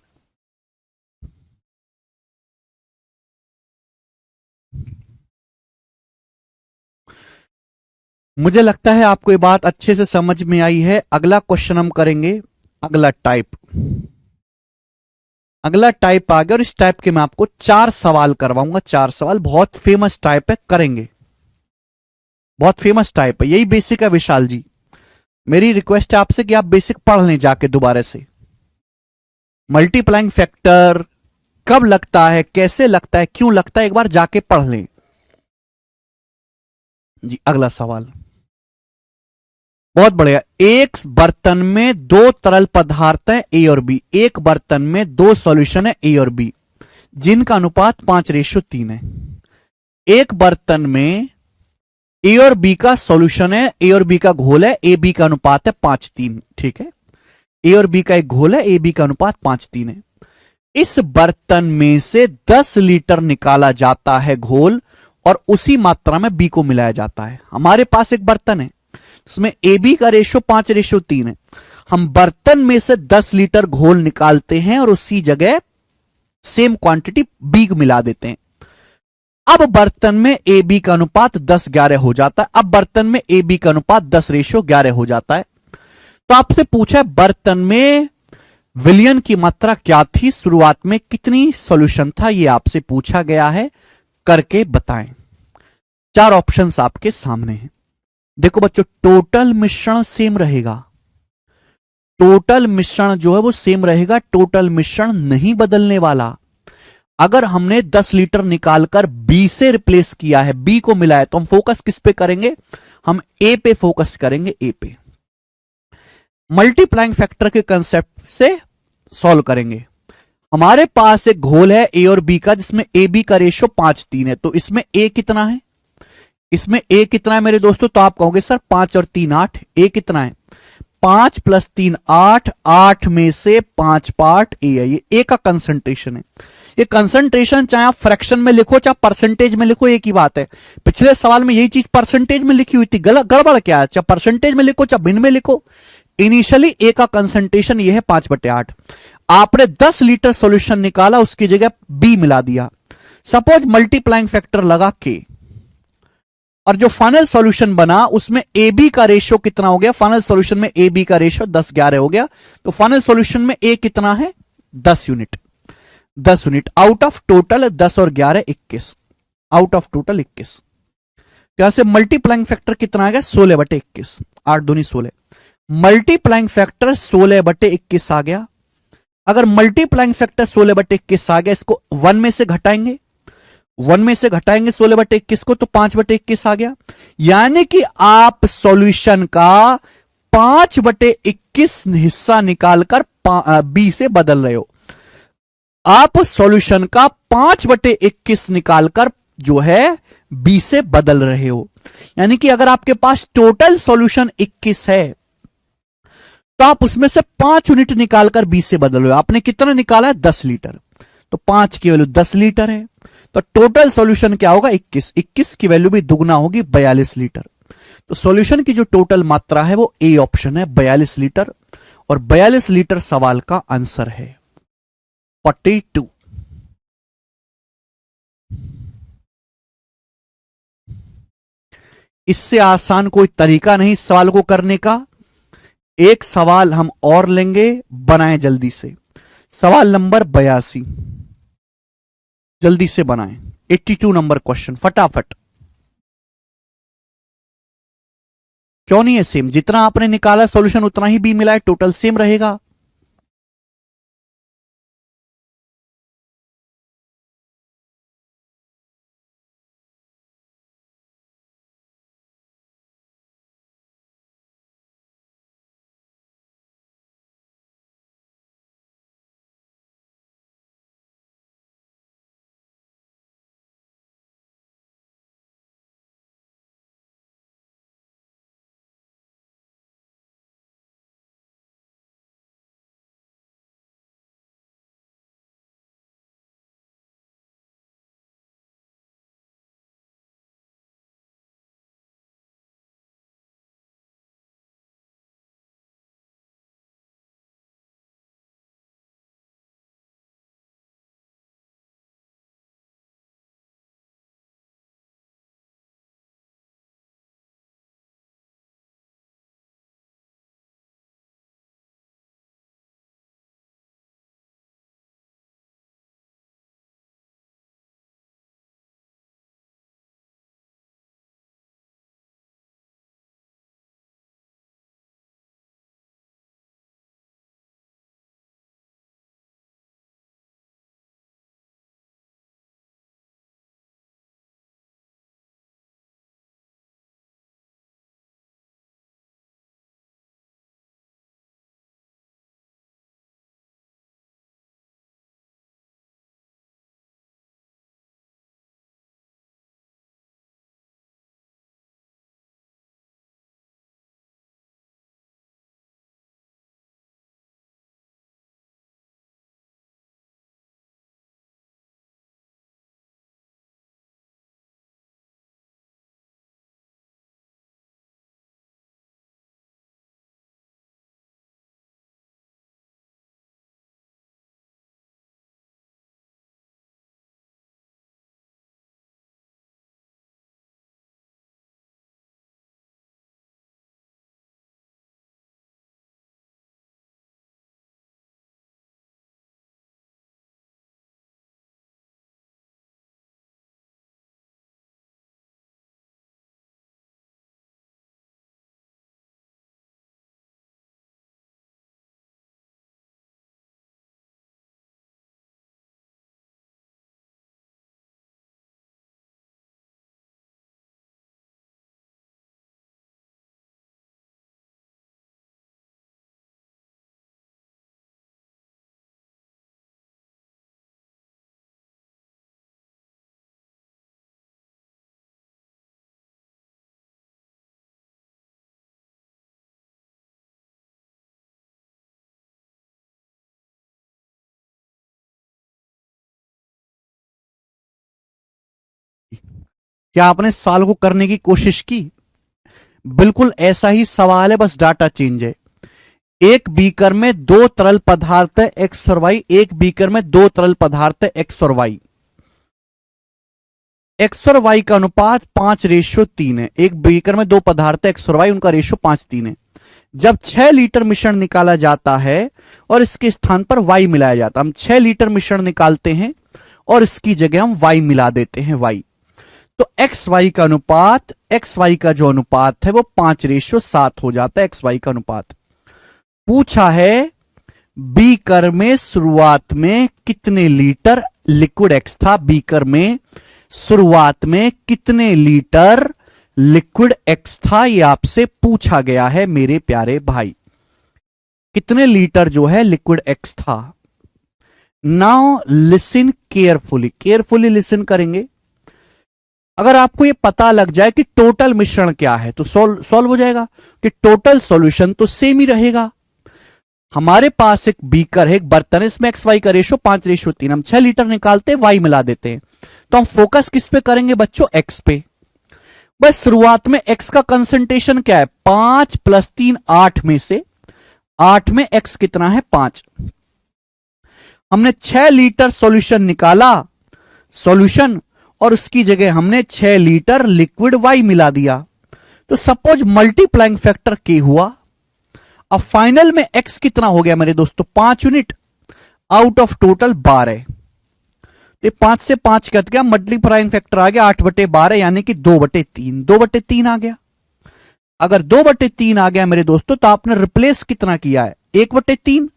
मुझे लगता है आपको ये बात अच्छे से समझ में आई है। अगला क्वेश्चन हम करेंगे, अगला टाइप। अगला टाइप आ गया और इस टाइप के मैं आपको 4 सवाल करवाऊंगा। 4 सवाल, बहुत फेमस टाइप है, करेंगे। बहुत फेमस टाइप है, यही बेसिक है विशाल जी। मेरी रिक्वेस्ट है आपसे कि आप बेसिक पढ़ लें जाके दोबारा से। मल्टीप्लाइंग फैक्टर कब लगता है, कैसे लगता है, क्यों लगता है, एक बार जाके पढ़ लें जी। अगला सवाल बहुत बढ़िया। एक बर्तन में 2 तरल पदार्थ हैं ए और बी। एक बर्तन में 2 सॉल्यूशन है ए और बी जिनका अनुपात 5:3 है। एक बर्तन में ए और बी का सॉल्यूशन है, ए और बी का घोल है, ए बी का अनुपात है 5:3। ठीक है, ए और बी का एक घोल है, ए बी का अनुपात 5:3 है। इस बर्तन में से 10 लीटर निकाला जाता है घोल और उसी मात्रा में बी को मिलाया जाता है। हमारे पास एक बर्तन है, उसमें ए बी का रेशो 5:3 है। हम बर्तन में से 10 लीटर घोल निकालते हैं और उसी जगह सेम क्वांटिटी बी को मिला देते हैं। अब बर्तन में ए बी का अनुपात 10:11 हो जाता है। अब बर्तन में ए बी का अनुपात 10:11 हो जाता है। तो आपसे पूछा है बर्तन में विलयन की मात्रा क्या थी, शुरुआत में कितनी सॉल्यूशन था, यह आपसे पूछा गया है, करके बताएं। 4 ऑप्शंस आपके सामने हैं। देखो बच्चों, टोटल मिश्रण सेम रहेगा, टोटल मिश्रण जो है वो सेम रहेगा, टोटल मिश्रण नहीं बदलने वाला। अगर हमने 10 लीटर निकालकर बी से रिप्लेस किया है, बी को मिलाया, तो हम फोकस किस पे करेंगे, हम ए पे फोकस करेंगे, ए पे। मल्टीप्लाइंग फैक्टर के कंसेप्ट से सॉल्व करेंगे। हमारे पास एक घोल है ए और बी का, जिसमें ए बी का रेशियो 5:3 है। तो इसमें ए कितना है, इसमें ए कितना है मेरे दोस्तों, तो आप कहोगे सर 5 और 3 8, ए कितना है 5 + 3 8, 8 में से 5 पार्ट ए है। ये ए का कंसंट्रेशन है। ये कंसंट्रेशन चाहे आप फ्रैक्शन में लिखो चाहे परसेंटेज में लिखो, एक ही बात है। पिछले सवाल में यही चीज परसेंटेज में लिखी हुई थी, गड़बड़ क्या है, चाहे परसेंटेज में लिखो चाहे भिन्न में लिखो। इनिशियली ए का कंसंट्रेशन ये है 5/8। आपने 10 लीटर सॉल्यूशन निकाला, उसकी जगह बी मिला दिया। सपोज मल्टीप्लाइंग फैक्टर लगा के, और जो फाइनल सॉल्यूशन बना उसमें ए बी का रेशियो कितना हो गया, फाइनल सॉल्यूशन में ए बी का रेशियो 10:11 हो गया। तो फाइनल सॉल्यूशन में ए कितना है 10 unit, 10 unit out of total 10 और 11 21, आउट ऑफ टोटल 21। यहां से मल्टीप्लाइंग फैक्टर कितना आ गया 16/21, 8 दूनी 16। मल्टीप्लाइंग फैक्टर 16/21 आ गया। अगर मल्टीप्लाइंग फैक्टर 16/21 आ गया, इसको 1 में से घटाएंगे, 1 में से घटाएंगे 16/21 को, तो 5/21 आ गया। यानी कि आप सॉल्यूशन का 5/21 हिस्सा निकालकर बी से बदल रहे हो। आप सॉल्यूशन का 5/21 निकालकर जो है बी से बदल रहे हो। यानी कि अगर आपके पास टोटल सॉल्यूशन 21 है, तो आप उसमें से 5 यूनिट निकालकर बी से बदल रहे हो। आपने कितना निकाला है 10 लीटर, तो 5 की वैल्यू 10 लीटर है, तो टोटल सॉल्यूशन क्या होगा 21, 21 की वैल्यू भी दुगना होगी 42 लीटर। तो सॉल्यूशन की जो टोटल मात्रा है वो ए ऑप्शन है 42 लीटर, और 42 लीटर सवाल का आंसर है 42। इससे आसान कोई तरीका नहीं इस सवाल को करने का। एक सवाल हम और लेंगे, बनाएं जल्दी से। सवाल नंबर 82 जल्दी से बनाएं, 82 नंबर क्वेश्चन फटाफट। क्यों नहीं है सेम, जितना आपने निकाला सॉल्यूशन उतना ही बी मिला है, टोटल सेम रहेगा। क्या आपने सवाल को करने की कोशिश की? बिल्कुल ऐसा ही सवाल है, बस डाटा चेंज है। एक बीकर में दो तरल पदार्थ है एक्स और वाई, एक बीकर में दो तरल पदार्थ है एक्स और वाई। एक्स और वाई का अनुपात 5:3 है। एक बीकर में दो पदार्थ है एक्स और वाई, उनका रेशियो 5:3 है। जब 6 लीटर मिश्रण निकाला जाता है और इसके स्थान पर वाई मिलाया जाता है, हम 6 लीटर मिश्रण निकालते हैं और इसकी जगह हम वाई मिला देते हैं, वाई। तो एक्स वाई का अनुपात, एक्स वाई का जो अनुपात है वो 5:7 हो जाता है, एक्स वाई का अनुपात। पूछा है बीकर में शुरुआत में कितने लीटर लिक्विड एक्स था, बीकर में शुरुआत में कितने लीटर लिक्विड एक्स था, यह आपसे पूछा गया है मेरे प्यारे भाई। कितने लीटर जो है लिक्विड एक्स था। Now listen carefully, carefully listen करेंगे। अगर आपको यह पता लग जाए कि टोटल मिश्रण क्या है तो सॉल्व हो जाएगा, कि टोटल सॉल्यूशन तो सेम ही रहेगा। हमारे पास एक बीकर है, एक बर्तन है, इसमें एक्स वाई का रेशो 5:3, हम 6 लीटर निकालते हैं, वाई मिला देते हैं। तो हम फोकस किस पे करेंगे बच्चों? एक्स पे। बस शुरुआत में एक्स का कंसंट्रेशन क्या है? 5 + 3 8 में से 8 में एक्स कितना है? 5। हमने 6 लीटर सॉल्यूशन निकाला, सॉल्यूशन, और उसकी जगह हमने 6 लीटर लिक्विड वाई मिला दिया। तो सपोज मल्टीप्लाइंग फैक्टर के हुआ। अब फाइनल में एक्स कितना हो गया मेरे दोस्तों? 5 यूनिट आउट ऑफ टोटल 12। ये 5 से 5 कट गया, मल्टीप्लाइंग फैक्टर आ गया 8/12, यानी कि 2/3, 2/3 आ गया। अगर 2/3 आ गया मेरे दोस्तों तो आपने रिप्लेस कितना किया है? 1/3।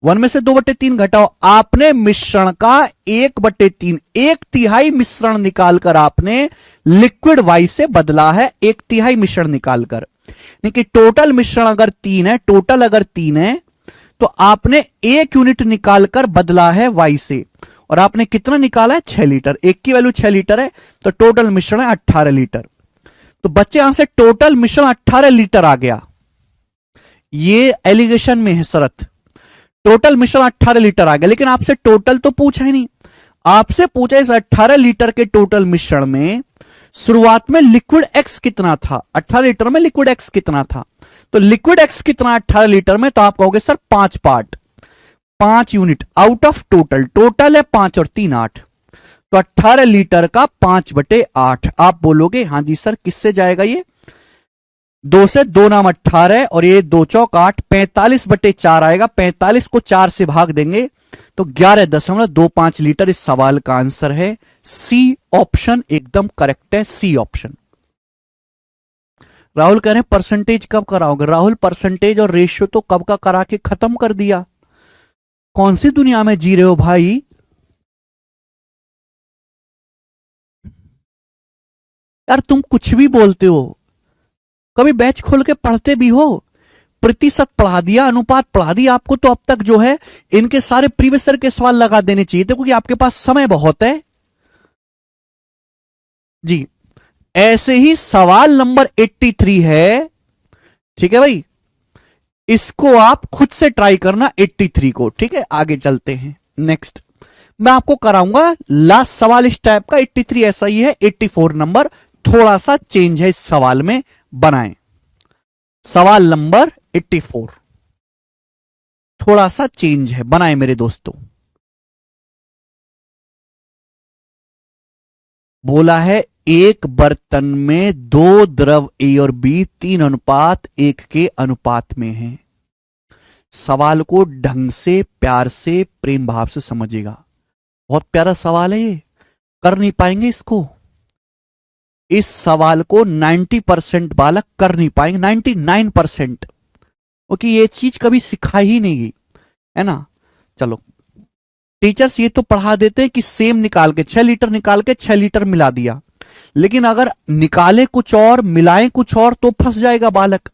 1 में से 2/3 घटाओ, आपने मिश्रण का 1/3, 1/3 मिश्रण निकालकर आपने लिक्विड वाई से बदला है, 1/3 मिश्रण निकालकर। यानी कि टोटल मिश्रण अगर 3 है, टोटल अगर 3 है तो आपने 1 यूनिट निकालकर बदला है वाई से, और आपने कितना निकाला है? 6 लीटर। एक की वैल्यू 6 लीटर है तो टोटल मिश्रण है 18 लीटर। तो बच्चे यहां से टोटल मिश्रण 18 लीटर आ गया। ये एलिगेशन में है शरत, टोटल मिश्रण 18 लीटर आ गया, लेकिन आपसे टोटल तो पूछा ही नहीं। आपसे पूछा इस 18 लीटर के टोटल मिश्रण में शुरुआत में लिक्विड एक्स कितना था? 18 लीटर में लिक्विड एक्स कितना था? तो लिक्विड एक्स कितना 18 लीटर में? तो आप कहोगे sir 5 part, 5 unit out of total. Total है 5 और 3 8, तो 18 लीटर का 5/8। आप बोलोगे हाँ जी सर किससे जाएगा ये? 2 से 2 नाम 18 और ये 2 चौक 8, 45/4 आएगा। 45 को 4 से भाग देंगे तो 11.25 लीटर। इस सवाल का आंसर है सी ऑप्शन, एकदम करेक्ट है सी ऑप्शन। राहुल कह रहे हैं परसेंटेज कब कराओगे? राहुल परसेंटेज और रेशियो तो कब का करा के खत्म कर दिया। कौन सी दुनिया में जी रहे हो भाई? यार तुम कुछ भी बोलते हो, कभी बैच खोल के पढ़ते भी हो? प्रतिशत पढ़ा दिया, अनुपात पढ़ा दिया आपको, तो अब तक जो है इनके सारे प्रीवियस ईयर के सवाल लगा देने चाहिए थे, क्योंकि आपके पास समय बहुत है जी। ऐसे ही सवाल नंबर 83 है, ठीक है भाई, इसको आप खुद से ट्राई करना 83 को, ठीक है। आगे चलते हैं, नेक्स्ट मैं आपको कराऊंगा लास्ट सवाल इस टाइप का। 83 ऐसा ही है, 84 नंबर थोड़ा सा चेंज है इस सवाल में, बनाएं सवाल नंबर 84, थोड़ा सा चेंज है, बनाएं मेरे दोस्तों। बोला है एक बर्तन में 2 द्रव ए और बी 3:1 के अनुपात में है। सवाल को ढंग से, प्यार से, प्रेम भाव से समझिएगा। बहुत प्यारा सवाल है ये, कर नहीं पाएंगे इसको। इस सवाल को 90% बालक कर नहीं पाएंगे, 99%, क्योंकि ये चीज कभी सिखाई ही नहीं गई है ना। चलो टीचर्स ये तो पढ़ा देते हैं कि सेम निकाल के 6 लीटर निकाल के 6 लीटर मिला दिया, लेकिन अगर निकाले कुछ और मिलाएं कुछ और तो फंस जाएगा बालक।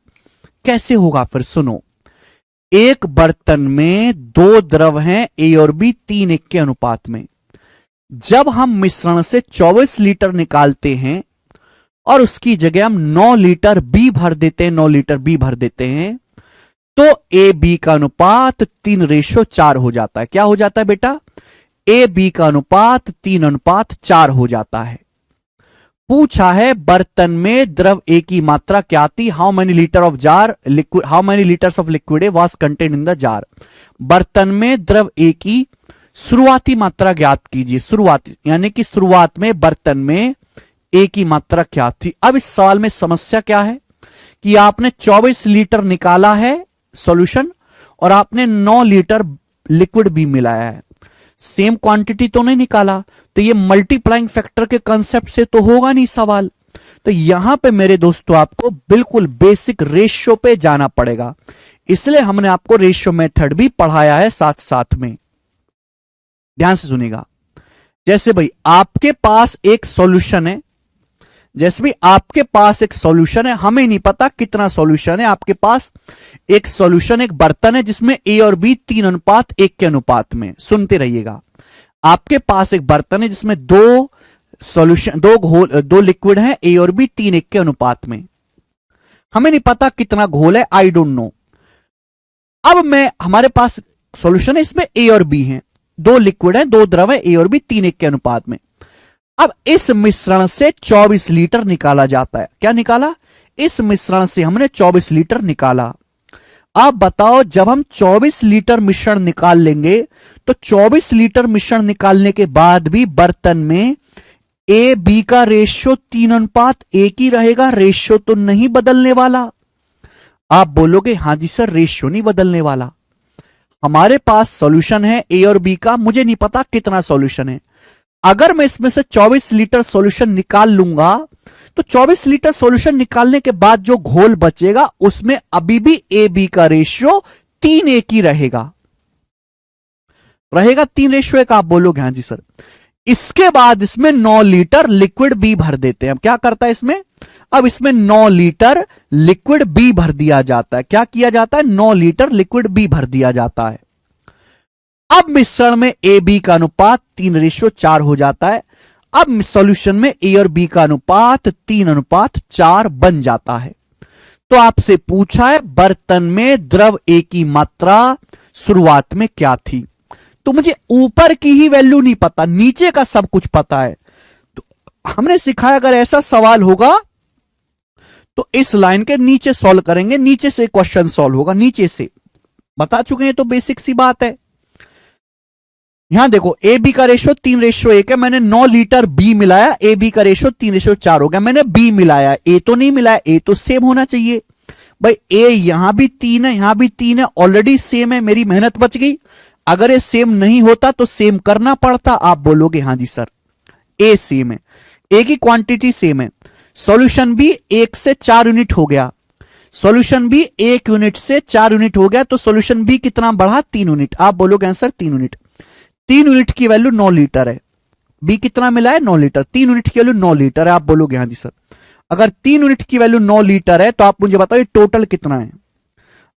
कैसे होगा फिर? सुनो, एक बर्तन में 2 द्रव हैं ए और बी 3:1 के अनुपात में। जब हम मिश्रण से 24 लीटर निकालते हैं और उसकी जगह हम 9 लीटर बी भर देते हैं, 9 लीटर बी भर देते हैं, तो ए बी का अनुपात 3:4 हो जाता है। क्या हो जाता है बेटा? ए बी का अनुपात 3:4 हो जाता है। पूछा है बर्तन में द्रव ए की मात्रा क्या थी, how many litre of jar liquid, how many litres of liquid A was contain in the jar. बर्तन में द्रव ए की शुरुआती मात्रा ज्ञात कीजिए, शुरुआती यानी कि शुरुआत में बर्तन में ए की मात्रा क्या थी। अब इस सवाल में समस्या क्या है कि आपने 24 लीटर निकाला है सॉल्यूशन और आपने 9 लीटर लिक्विड भी मिलाया है, सेम क्वांटिटी तो नहीं निकाला, तो ये मल्टीप्लाइंग फैक्टर के कंसेप्ट से तो होगा नहीं सवाल। तो यहां पे मेरे दोस्तों आपको बिल्कुल बेसिक रेशियो पे जाना पड़ेगा, इसलिए हमने आपको रेशियो मेथड भी पढ़ाया है साथ साथ में। ध्यान से सुनिएगा। जैसे भाई आपके पास एक सॉल्यूशन है, जैसे भी आपके पास एक सॉल्यूशन है, हमें नहीं पता कितना सॉल्यूशन है, आपके पास एक सॉल्यूशन, एक बर्तन है जिसमें ए और बी 3:1 के अनुपात में, सुनते रहिएगा। आपके पास एक बर्तन है जिसमें दो सॉल्यूशन, दो लिक्विड है, ए और बी 3:1 के अनुपात में, हमें नहीं पता कितना घोल है, आई डोंट नो। अब हमारे पास सॉल्यूशन है, इसमें ए और बी है, दो लिक्विड है, दो द्रव है, ए और बी 3:1 के अनुपात में। अब इस मिश्रण से 24 लीटर निकाला जाता है। क्या निकाला? इस मिश्रण से हमने 24 लीटर निकाला। आप बताओ जब हम 24 लीटर मिश्रण निकाल लेंगे तो 24 लीटर मिश्रण निकालने के बाद भी बर्तन में ए बी का रेशियो 3:1 ही रहेगा, रेशियो तो नहीं बदलने वाला। आप बोलोगे हां जी सर रेशियो नहीं बदलने वाला, हमारे पास सॉल्यूशन है ए और बी का, मुझे नहीं पता कितना सॉल्यूशन है। अगर मैं इसमें से 24 लीटर सॉल्यूशन निकाल लूंगा तो 24 लीटर सॉल्यूशन निकालने के बाद जो घोल बचेगा उसमें अभी भी ए बी का रेशियो 3:1 ही रहेगा, 3:1। आप बोलोगे हां जी सर। इसके बाद इसमें 9 लीटर लिक्विड बी भर देते हैं। अब क्या करता है इसमें, अब इसमें 9 लीटर लिक्विड बी भर दिया जाता है। क्या किया जाता है? 9 लीटर लिक्विड बी भर दिया जाता है। अब मिश्रण में ए बी का अनुपात 3:4 हो जाता है। अब सॉल्यूशन में ए और बी का अनुपात 3:4 बन जाता है। तो आपसे पूछा है बर्तन में द्रव ए की मात्रा शुरुआत में क्या थी। तो मुझे ऊपर की ही वैल्यू नहीं पता, नीचे का सब कुछ पता है। तो हमने सिखाया अगर ऐसा सवाल होगा तो इस लाइन के नीचे सॉल्व करेंगे, नीचे से क्वेश्चन सॉल्व होगा, नीचे से बता चुके हैं, तो बेसिक सी बात है। यहां देखो ए बी का रेशियो 3:1 है, मैंने 9 लीटर बी मिलाया, ए बी का रेशियो 3:4 हो गया। मैंने बी मिलाया, ए तो नहीं मिलाया, ए तो सेम होना चाहिए भाई। ए यहां भी 3 है, यहां भी 3 है, ऑलरेडी सेम है, मेरी मेहनत बच गई। अगर ये सेम नहीं होता तो सेम करना पड़ता। आप बोलोगे हां जी सर ए सेम है, ए की क्वांटिटी सेम है। सॉल्यूशन भी 1 से 4 यूनिट हो गया, सॉल्यूशन भी 1 यूनिट से 4 यूनिट हो गया, तो सॉल्यूशन भी कितना बढ़ा? 3 यूनिट। आप बोलोगे आंसर 3 यूनिट। 3 यूनिट की वैल्यू 9 लीटर है, बी कितना मिला है? 9 लीटर। 3 यूनिट की वैल्यू 9 लीटर है। आप बोलोगे हाँ जी सर। अगर 3 यूनिट की वैल्यू 9 लीटर है तो आप मुझे बताओ ये टोटल कितना है।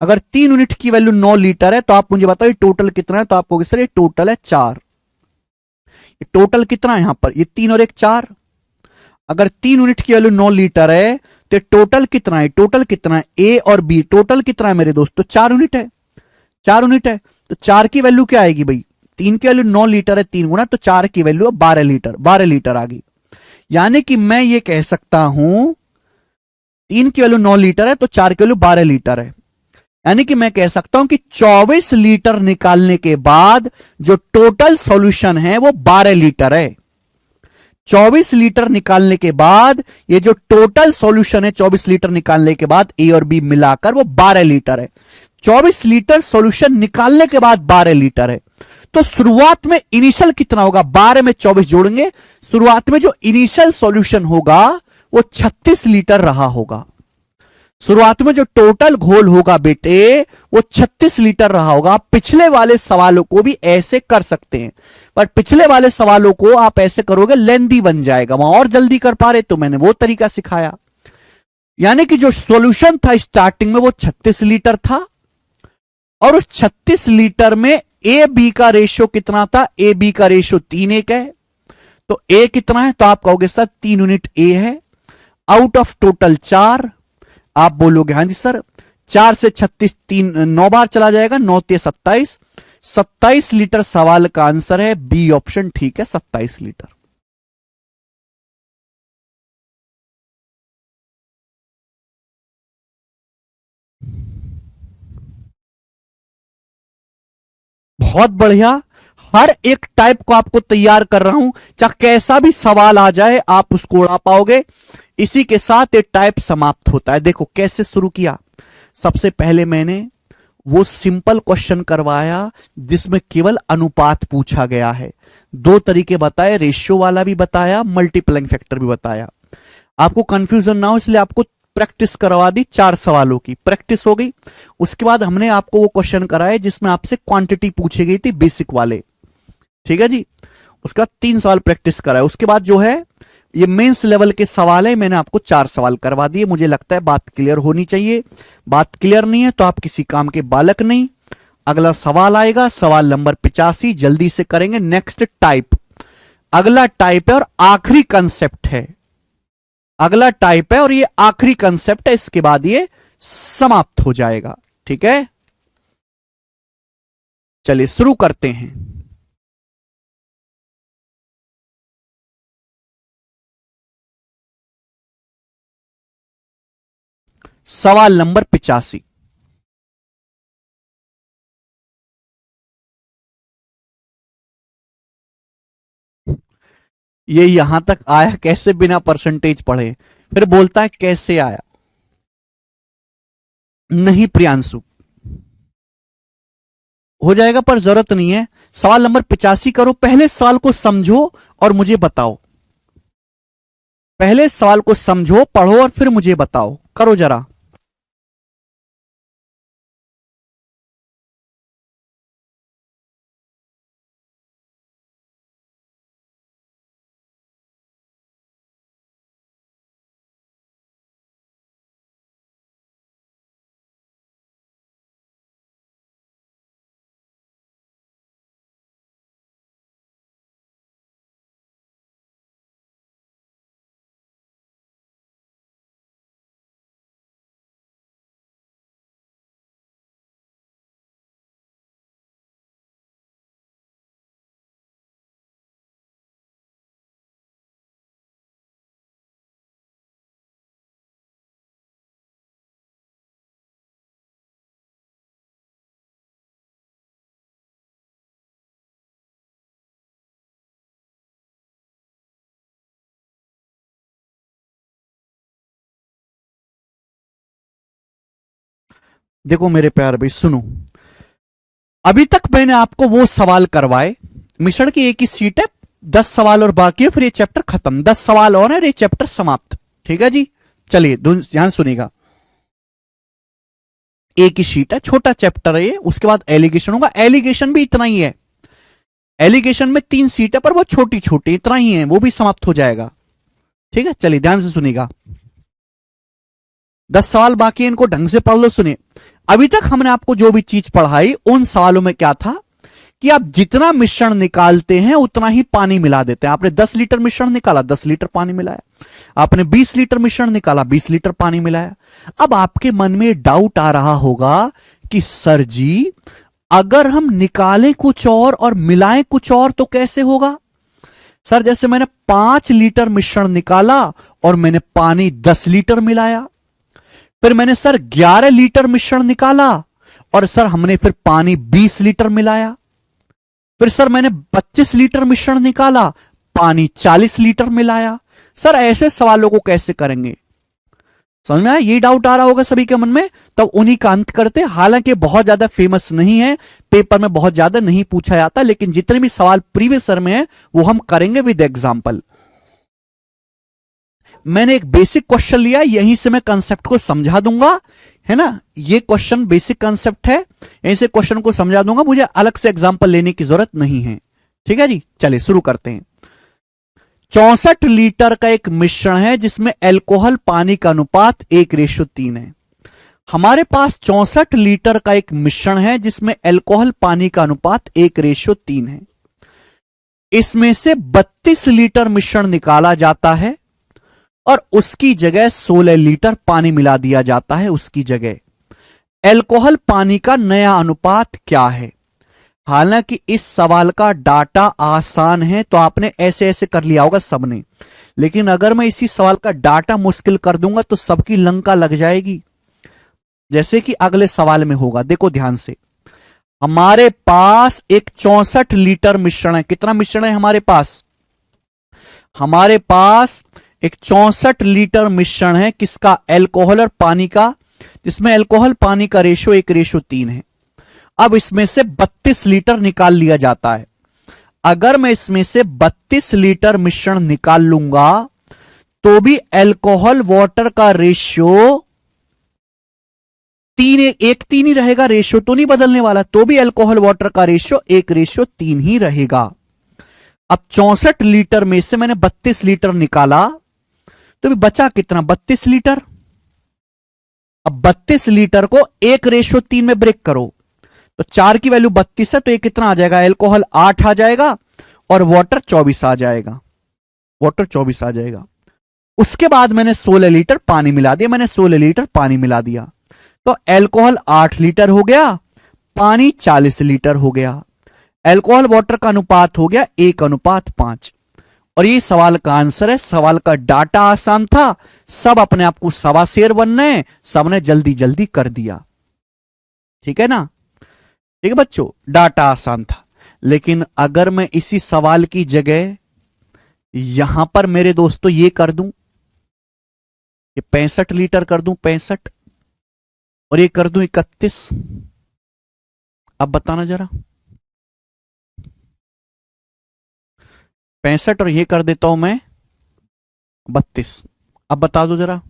अगर 3 यूनिट की वैल्यू 9 लीटर है तो आप मुझे बताओ ये टोटल कितना है। तो आप कहोगे सर ये टोटल है 4। ये टोटल कितना है यहां पर? ये 3 और 1 4। अगर 3 यूनिट की वैल्यू 9 लीटर है तो टोटल कितना है? टोटल कितना है? ए और बी टोटल कितना है मेरे दोस्तों? 4 यूनिट है, 4 यूनिट है। तो 4 की वैल्यू क्या आएगी भाई? 3 की वैल्यू 9 लीटर है, 3 गुना, तो 4 की वैल्यू 12 लीटर, 12 लीटर आ गई। यानी कि मैं ये कह सकता हूं 3 की वैल्यू 9 लीटर है तो 4 की वैल्यू 12 लीटर है। यानी कि मैं कह सकता हूं कि 24 लीटर निकालने के बाद जो टोटल सॉल्यूशन है वो 12 लीटर है। 24 लीटर निकालने के बाद ये जो टोटल सॉल्यूशन है 24 लीटर निकालने के बाद ए और बी मिलाकर वो 12 लीटर है। 24 लीटर सॉल्यूशन निकालने के बाद 12 लीटर है। तो शुरुआत में इनिशियल कितना होगा? 12 में 24 जोड़ेंगे, शुरुआत में जो इनिशियल सॉल्यूशन होगा वो 36 लीटर रहा होगा। शुरुआत में जो टोटल घोल होगा बेटे वो 36 लीटर रहा होगा। पिछले वाले सवालों को भी ऐसे कर सकते हैं, पर पिछले वाले सवालों को आप ऐसे करोगे लेंदी बन जाएगा, वहां और जल्दी कर पा रहे तो मैंने वो तरीका सिखाया। यानी कि जो सॉल्यूशन था स्टार्टिंग में वो 36 लीटर था और उस 36 लीटर में ए बी का रेशियो कितना था? ए बी का रेशियो 3:1 है। तो ए कितना है? तो आप कहोगे सर 3 यूनिट ए है, आउट ऑफ टोटल 4। आप बोलोगे हाँ जी सर 4 से 36 3 9 बार चला जाएगा, 9 ते 27, 27 लीटर सवाल का आंसर है बी ऑप्शन। ठीक है 27 लीटर। बहुत बढ़िया। हर एक टाइप को आपको तैयार कर रहा हूं, चाहे कैसा भी सवाल आ जाए आप उसको उड़ा पाओगे। इसी के साथ ये टाइप समाप्त होता है। देखो कैसे शुरू किया। सबसे पहले मैंने वो सिंपल क्वेश्चन करवाया जिसमें केवल अनुपात पूछा गया है। दो तरीके बताए, रेशियो वाला भी बताया, मल्टीप्लाइंग फैक्टर भी बताया। आपको कंफ्यूजन ना हो इसलिए आपको प्रैक्टिस करवा दी, 4 सवालों की प्रैक्टिस हो गई। उसके बाद हमने आपको वो क्वेश्चन कराए जिसमें आपसे क्वांटिटी पूछी गई थी, बेसिक वाले, ठीक है जी। उसका 3 सवाल प्रैक्टिस कराए। उसके बाद जो है ये मेंस लेवल के सवाल है, मैंने आपको 4 सवाल करवा दिए। मुझे लगता है बात क्लियर होनी चाहिए। बात क्लियर नहीं है तो आप किसी काम के बालक नहीं। अगला सवाल आएगा, सवाल नंबर 85, जल्दी से करेंगे। नेक्स्ट टाइप, अगला टाइप है और आखिरी कंसेप्ट है। अगला टाइप है और ये आखिरी कंसेप्ट है, इसके बाद ये समाप्त हो जाएगा, ठीक है। चलिए शुरू करते हैं। सवाल नंबर 85। ये यहां तक आया कैसे बिना परसेंटेज पढ़े, फिर बोलता है कैसे आया। नहीं प्रियांशु, हो जाएगा पर जरूरत नहीं है। सवाल नंबर 85 करो। पहले सवाल को समझो और मुझे बताओ। पहले सवाल को समझो, पढ़ो और फिर मुझे बताओ। करो जरा। देखो मेरे प्यार भाई सुनो, अभी तक मैंने आपको वो सवाल करवाए। मिश्रण की एक ही सीट है, 10 सवाल और बाकी है, फिर ये चैप्टर खत्म। 10 सवाल और है, ये चैप्टर समाप्त, ठीक है जी। चलिए ध्यान सुनिएगा। एक ही शीट है, छोटा चैप्टर है ये। उसके बाद एलिगेशन होगा। एलिगेशन भी इतना ही है। एलिगेशन में 3 सीट है पर वो छोटी छोटी इतना ही है, वो भी समाप्त हो जाएगा, ठीक है। चलिए ध्यान से सुनिएगा। 10 सवाल बाकी है, इनको ढंग से पढ़ लो। सुनिए, अभी तक हमने आपको जो भी चीज पढ़ाई उन सवालों में क्या था कि आप जितना मिश्रण निकालते हैं उतना ही पानी मिला देते हैं। आपने 10 लीटर मिश्रण निकाला, 10 लीटर पानी मिलाया। आपने 20 लीटर मिश्रण निकाला, 20 लीटर पानी मिलाया। अब आपके मन में डाउट आ रहा होगा कि सर जी अगर हम निकालें कुछ और मिलाएं कुछ और तो कैसे होगा। सर जैसे मैंने 5 लीटर मिश्रण निकाला और मैंने पानी 10 लीटर मिलाया, फिर मैंने सर 11 लीटर मिश्रण निकाला और सर हमने फिर पानी 20 लीटर मिलाया, फिर सर मैंने 25 लीटर मिश्रण निकाला, पानी 40 लीटर मिलाया। सर ऐसे सवालों को कैसे करेंगे। समझ में आया। ये डाउट आ रहा होगा सभी के मन में, तो उन्हीं का अंत करते। हालांकि बहुत ज्यादा फेमस नहीं है, पेपर में बहुत ज्यादा नहीं पूछा जाता, लेकिन जितने भी सवाल प्रीवियस ईयर में है वो हम करेंगे विद एग्जांपल। मैंने एक बेसिक क्वेश्चन लिया, यहीं से मैं कंसेप्ट को समझा दूंगा, है ना। ये क्वेश्चन बेसिक कंसेप्ट है, यहीं से क्वेश्चन को समझा दूंगा, मुझे अलग से एग्जांपल लेने की जरूरत नहीं है, ठीक है जी। चलिए शुरू करते हैं। 64 लीटर का एक मिश्रण है जिसमें अल्कोहल पानी का अनुपात 1:3 है। हमारे पास 64 लीटर का एक मिश्रण है जिसमें अल्कोहल पानी का अनुपात 1:3 है। इसमें से 32 लीटर मिश्रण निकाला जाता है और उसकी जगह 16 लीटर पानी मिला दिया जाता है। उसकी जगह अल्कोहल पानी का नया अनुपात क्या है। हालांकि इस सवाल का डाटा आसान है तो आपने ऐसे ऐसे कर लिया होगा सबने, लेकिन अगर मैं इसी सवाल का डाटा मुश्किल कर दूंगा तो सबकी लंका लग जाएगी, जैसे कि अगले सवाल में होगा। देखो ध्यान से, हमारे पास एक 64 लीटर मिश्रण है। कितना मिश्रण है हमारे पास? हमारे पास एक 64 लीटर मिश्रण है। किसका? अल्कोहल और पानी का, जिसमें अल्कोहल पानी का रेशो 1:3 है। अब इसमें से 32 लीटर निकाल लिया जाता है। अगर मैं इसमें से 32 लीटर मिश्रण निकाल लूंगा तो भी अल्कोहल वाटर का रेशियो 1:3 ही रहेगा। रेशियो तो नहीं बदलने वाला, तो भी अल्कोहल वाटर का रेशियो 1:3 ही रहेगा। अब 64 लीटर में से मैंने 32 लीटर निकाला तो भी बचा कितना? 32 लीटर। अब 32 लीटर को 1:3 में ब्रेक करो तो 4 की वैल्यू 32 है, तो ये कितना आ जाएगा? अल्कोहल 8 आ जाएगा और वाटर 24 आ जाएगा। वाटर 24 आ जाएगा। उसके बाद मैंने 16 लीटर पानी मिला दिया। मैंने 16 लीटर पानी मिला दिया तो अल्कोहल 8 लीटर हो गया, पानी 40 लीटर हो गया। अल्कोहल वाटर का अनुपात हो गया 1:5। और ये सवाल का आंसर है। सवाल का डाटा आसान था, सब अपने आप को सवा शेर बनने हैं, सबने जल्दी जल्दी कर दिया। ठीक है ना? ठीक है बच्चों, डाटा आसान था। लेकिन अगर मैं इसी सवाल की जगह यहां पर मेरे दोस्तों ये कर दूं, ये 65 लीटर कर दूं, 65, और ये कर दूं 31, अब बताना जरा। 65 और ये कर देता हूं मैं 32, अब बता दो जरा।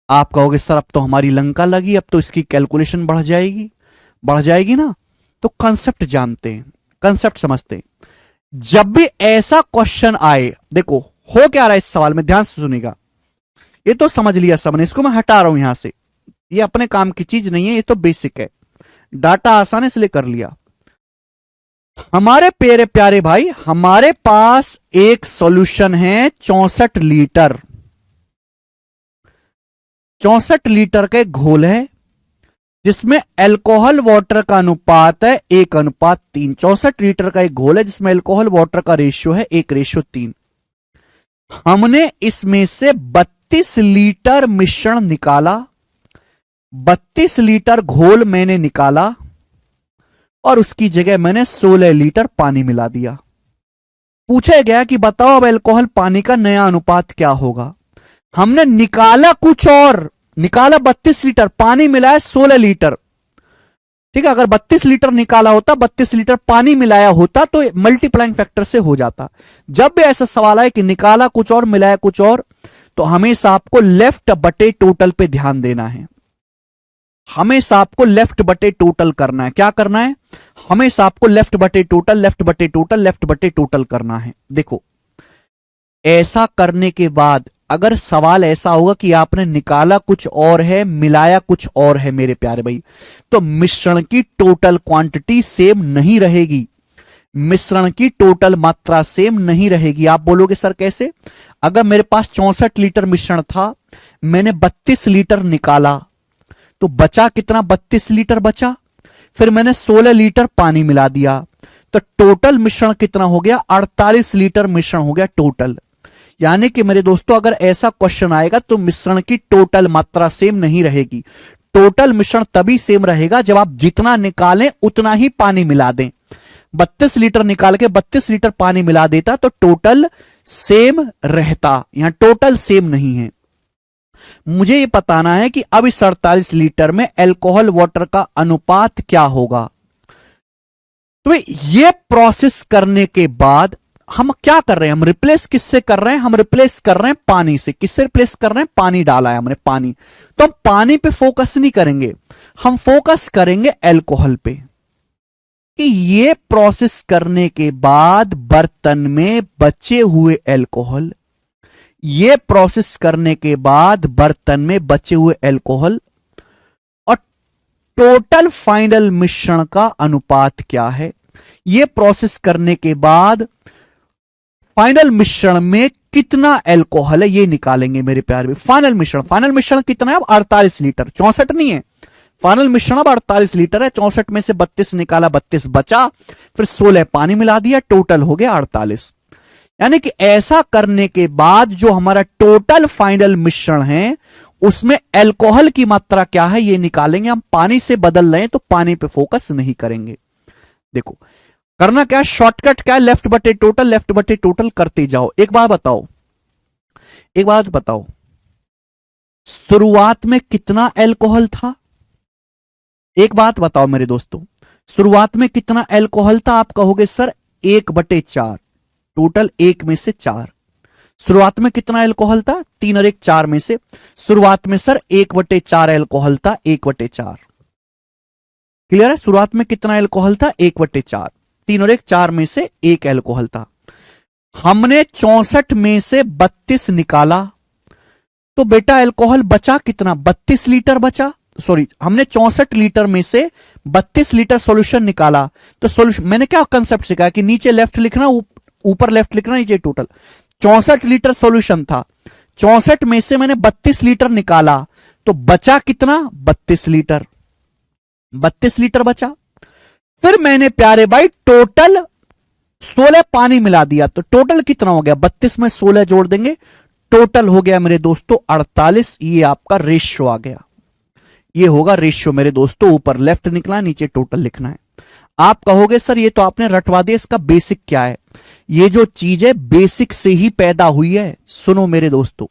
आप कहोगे सर अब तो हमारी लंका लगी, अब तो इसकी कैलकुलेशन बढ़ जाएगी। बढ़ जाएगी ना? तो कंसेप्ट जानते हैं, कंसेप्ट समझते हैं। जब भी ऐसा क्वेश्चन आए, देखो हो क्या रहा है इस सवाल में, ध्यान से सुनिएगा। ये तो समझ लिया सबने, इसको मैं हटा रहा हूं यहां से, ये अपने काम की चीज नहीं है, ये तो बेसिक है। डाटा आसान है इसलिए कर लिया। हमारे प्यारे प्यारे भाई, हमारे पास एक सॉल्यूशन है 64 लीटर। 64 लीटर का एक घोल है जिसमें अल्कोहल वाटर का अनुपात है 1:3। 64 लीटर का एक घोल है जिसमें अल्कोहल वाटर का रेशियो है 1:3। हमने इसमें से 32 लीटर मिश्रण निकाला, 32 लीटर घोल मैंने निकाला और उसकी जगह मैंने 16 लीटर पानी मिला दिया। पूछा गया कि बताओ अब अल्कोहल पानी का नया अनुपात क्या होगा। हमने निकाला कुछ और, निकाला 32 लीटर, पानी मिलाया 16 लीटर। ठीक है, अगर 32 लीटर निकाला होता, 32 लीटर पानी मिलाया होता तो मल्टीप्लाइंग फैक्टर से हो जाता। जब भी ऐसा सवाल आए कि निकाला कुछ और मिलाया कुछ और, तो हमेशा आपको लेफ्ट बटे टोटल पे ध्यान देना है। हमेशा आपको लेफ्ट बटे टोटल करना है। क्या करना है? हमेशा आपको लेफ्ट बटे टोटल, लेफ्ट बटे टोटल, लेफ्ट बटे टोटल करना है। देखो, ऐसा करने के बाद अगर सवाल ऐसा होगा कि आपने निकाला कुछ और है, मिलाया कुछ और है मेरे प्यारे भाई, तो मिश्रण की टोटल क्वांटिटी सेम नहीं रहेगी। मिश्रण की टोटल मात्रा सेम नहीं रहेगी। आप बोलोगे सर कैसे? अगर मेरे पास 64 लीटर मिश्रण था, मैंने 32 लीटर निकाला तो बचा कितना? 32 लीटर बचा। फिर मैंने 16 लीटर पानी मिला दिया तो टोटल मिश्रण कितना हो गया? 48 लीटर मिश्रण हो गया टोटल। यानी कि मेरे दोस्तों अगर ऐसा क्वेश्चन आएगा तो मिश्रण की टोटल मात्रा सेम नहीं रहेगी। टोटल मिश्रण तभी सेम रहेगा जब आप जितना निकालें उतना ही पानी मिला दें। 32 लीटर निकाल के 32 लीटर पानी मिला देता तो टोटल सेम रहता। यहां टोटल सेम नहीं है। मुझे यह बताना है कि अब इस 48 लीटर में अल्कोहल वाटर का अनुपात क्या होगा। तो यह प्रोसेस करने के बाद हम क्या कर रहे हैं? हम रिप्लेस किससे कर रहे हैं? हम रिप्लेस कर रहे हैं पानी से। किससे रिप्लेस कर रहे हैं? पानी डाला है हमने, पानी। तो हम पानी पे फोकस नहीं करेंगे, हम फोकस करेंगे अल्कोहल पे कि ये प्रोसेस करने के बाद बर्तन में बचे हुए अल्कोहल, ये प्रोसेस करने के बाद बर्तन में बचे हुए अल्कोहल और टोटल फाइनल मिश्रण का अनुपात क्या है। ये प्रोसेस करने के बाद फाइनल मिश्रण में कितना अल्कोहल है ये निकालेंगे मेरे प्यारे। फाइनल मिश्रण कितना है? अब 48 लीटर, 64 नहीं है। फाइनल मिश्रण अब 48 लीटर है। 64 में से 32 निकाला, 32 बचा, फिर 16 पानी मिला दिया, टोटल हो गया 48। यानी कि ऐसा करने के बाद जो हमारा टोटल फाइनल मिश्रण है उसमें एल्कोहल की मात्रा क्या है ये निकालेंगे। हम पानी से बदल रहे हैं तो पानी पे फोकस नहीं करेंगे। देखो करना क्या है, शॉर्टकट क्या है, लेफ्ट बटे टोटल, लेफ्ट बटे टोटल करते जाओ। एक बात बताओ, एक बात बताओ, शुरुआत में कितना एल्कोहल था? एक बात बताओ मेरे दोस्तों, शुरुआत में कितना एल्कोहल था? आप कहोगे सर 1/4, टोटल 1 में से 4। शुरुआत में कितना एल्कोहल था? 3 और 1 4 में से शुरुआत में सर 1/4 एल्कोहल था, 1/4। क्लियर है? शुरुआत में कितना एल्कोहल था? 1/4। 3 और 1 4 में से 1 एल्कोहल था। हमने 64 में से 32 निकाला तो बेटा एल्कोहल बचा कितना? 32 लीटर बचा। सॉरी, हमने 64 लीटर में से 32 लीटर सॉल्यूशन निकाला तो सॉल्यूशन, मैंने क्या कंसेप्ट सिखाया कि नीचे लेफ्ट लिखना, ऊपर लेफ्ट लिखना, नीचे टोटल। 64 लीटर सॉल्यूशन था, 64 में से मैंने 32 लीटर निकाला तो बचा कितना? 32 लीटर, 32 लीटर बचा। फिर मैंने प्यारे भाई टोटल 16 पानी मिला दिया तो टोटल कितना हो गया? 32 में 16 जोड़ देंगे, टोटल हो गया मेरे दोस्तों 48। ये आपका रेशियो आ गया, ये होगा रेशियो मेरे दोस्तों। ऊपर लेफ्ट निकला, नीचे टोटल लिखना है। आप कहोगे सर ये तो आपने रटवा दिया, इसका बेसिक क्या है? ये जो चीज है बेसिक से ही पैदा हुई है। सुनो मेरे दोस्तों,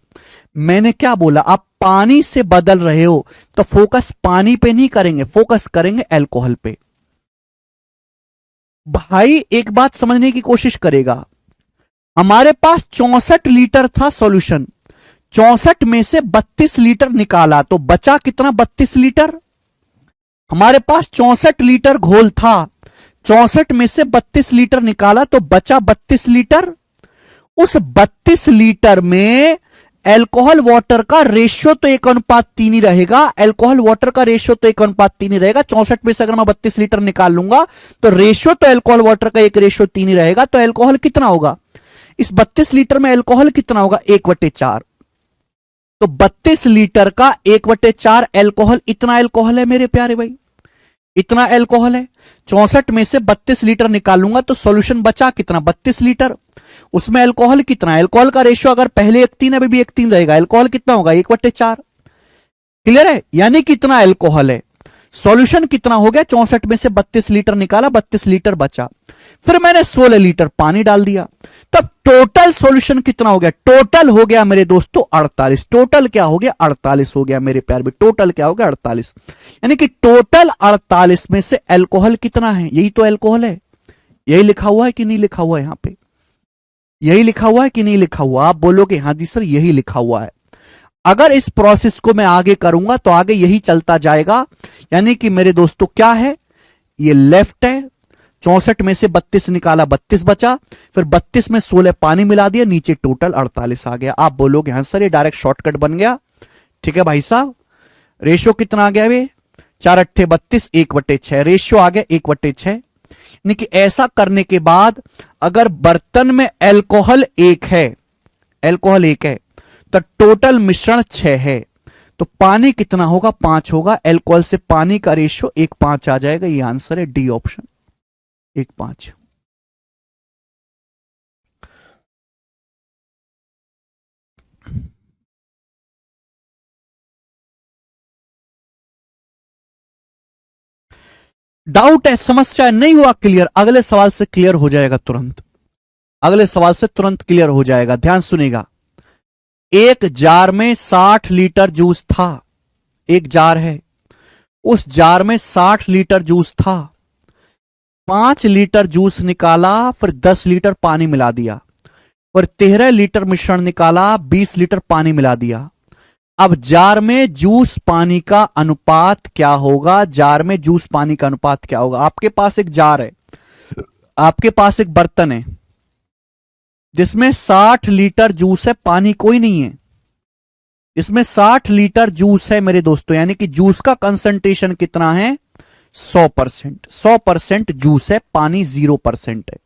मैंने क्या बोला, आप पानी से बदल रहे हो तो फोकस पानी पे नहीं करेंगे, फोकस करेंगे एल्कोहल पे। भाई एक बात समझने की कोशिश करेगा, हमारे पास 64 लीटर था सॉल्यूशन, 64 में से 32 लीटर निकाला तो बचा कितना? 32 लीटर। हमारे पास 64 लीटर घोल था, 64 में से 32 लीटर निकाला तो बचा 32 लीटर। उस 32 लीटर में एल्कोहल वाटर का रेशियो तो 1:3 ही रहेगा, एल्कोहल वाटर का रेशियो तो 1:3 ही रहेगा। 64 में से अगर मैं 32 लीटर निकाल लूंगा तो रेशियो तो एल्कोहल वाटर का 1:3 ही रहेगा। तो एल्कोहल कितना होगा इस 32 लीटर में? एल्कोहल कितना होगा? 1/4। तो 32 लीटर का 1/4 एल्कोहल, इतना एल्कोहल है मेरे प्यारे भाई, इतना एल्कोहल है। 64 में से 32 लीटर निकालूंगा तो सॉल्यूशन बचा कितना? 32 लीटर। उसमें एल्कोहल कितना? एल्कोहल का रेशियो अगर पहले 1:3 अभी भी 1:3 रहेगा, एल्कोहल कितना होगा? 1/4। क्लियर है? यानी कितना एल्कोहल है, सॉल्यूशन कितना हो गया? 64 में से 32 लीटर निकाला, 32 लीटर बचा। फिर मैंने 16 लीटर पानी डाल दिया, तब टोटल सॉल्यूशन कितना हो गया? टोटल हो गया मेरे दोस्तों 48। टोटल क्या हो गया? 48 हो गया मेरे प्यार में। टोटल क्या हो गया? 48। यानी कि टोटल 48 में से एल्कोहल कितना है? यही तो एल्कोहल है। यही लिखा हुआ है कि नहीं लिखा हुआ है? यहां पे यही लिखा हुआ है कि नहीं लिखा हुआ? आप बोलोगे हाँ जी सर यही लिखा हुआ है। अगर इस प्रोसेस को मैं आगे करूंगा तो आगे यही चलता जाएगा। यानी कि मेरे दोस्तों क्या है, ये लेफ्ट है, 64 में से 32 निकाला, 32 बचा, फिर 32 में 16 पानी मिला दिया, नीचे टोटल 48 आ गया। आप बोलोगे हाँ सर ये डायरेक्ट शॉर्टकट बन गया। ठीक है भाई साहब, रेशियो कितना आ गया? वे 4 8 32, 1/6 रेशियो आ गया 1/6। यानी कि ऐसा करने के बाद अगर बर्तन में एल्कोहल 1 है, एल्कोहल 1 है तो टोटल मिश्रण 6 है, तो पानी कितना होगा? 5 होगा। एल्कोहल से पानी का रेशियो 1:5 आ जाएगा। ये आंसर है डी ऑप्शन, 1:5। डाउट है, समस्या नहीं हुआ क्लियर? अगले सवाल से क्लियर हो जाएगा तुरंत, अगले सवाल से तुरंत क्लियर हो जाएगा। ध्यान सुनेगा, एक जार में 60 लीटर जूस था, एक जार है, उस जार में 60 लीटर जूस था, 5 लीटर जूस निकाला, फिर 10 लीटर पानी मिला दिया, फिर 13 लीटर मिश्रण निकाला, 20 लीटर पानी मिला दिया। अब जार में जूस पानी का अनुपात क्या होगा? जार में जूस पानी का अनुपात क्या होगा? आपके पास एक जार है, आपके पास एक बर्तन है जिसमें 60 लीटर जूस है, पानी कोई नहीं है, इसमें 60 लीटर जूस है मेरे दोस्तों। यानी कि जूस का कंसंट्रेशन कितना है? 100%। 100% जूस है, पानी 0% है।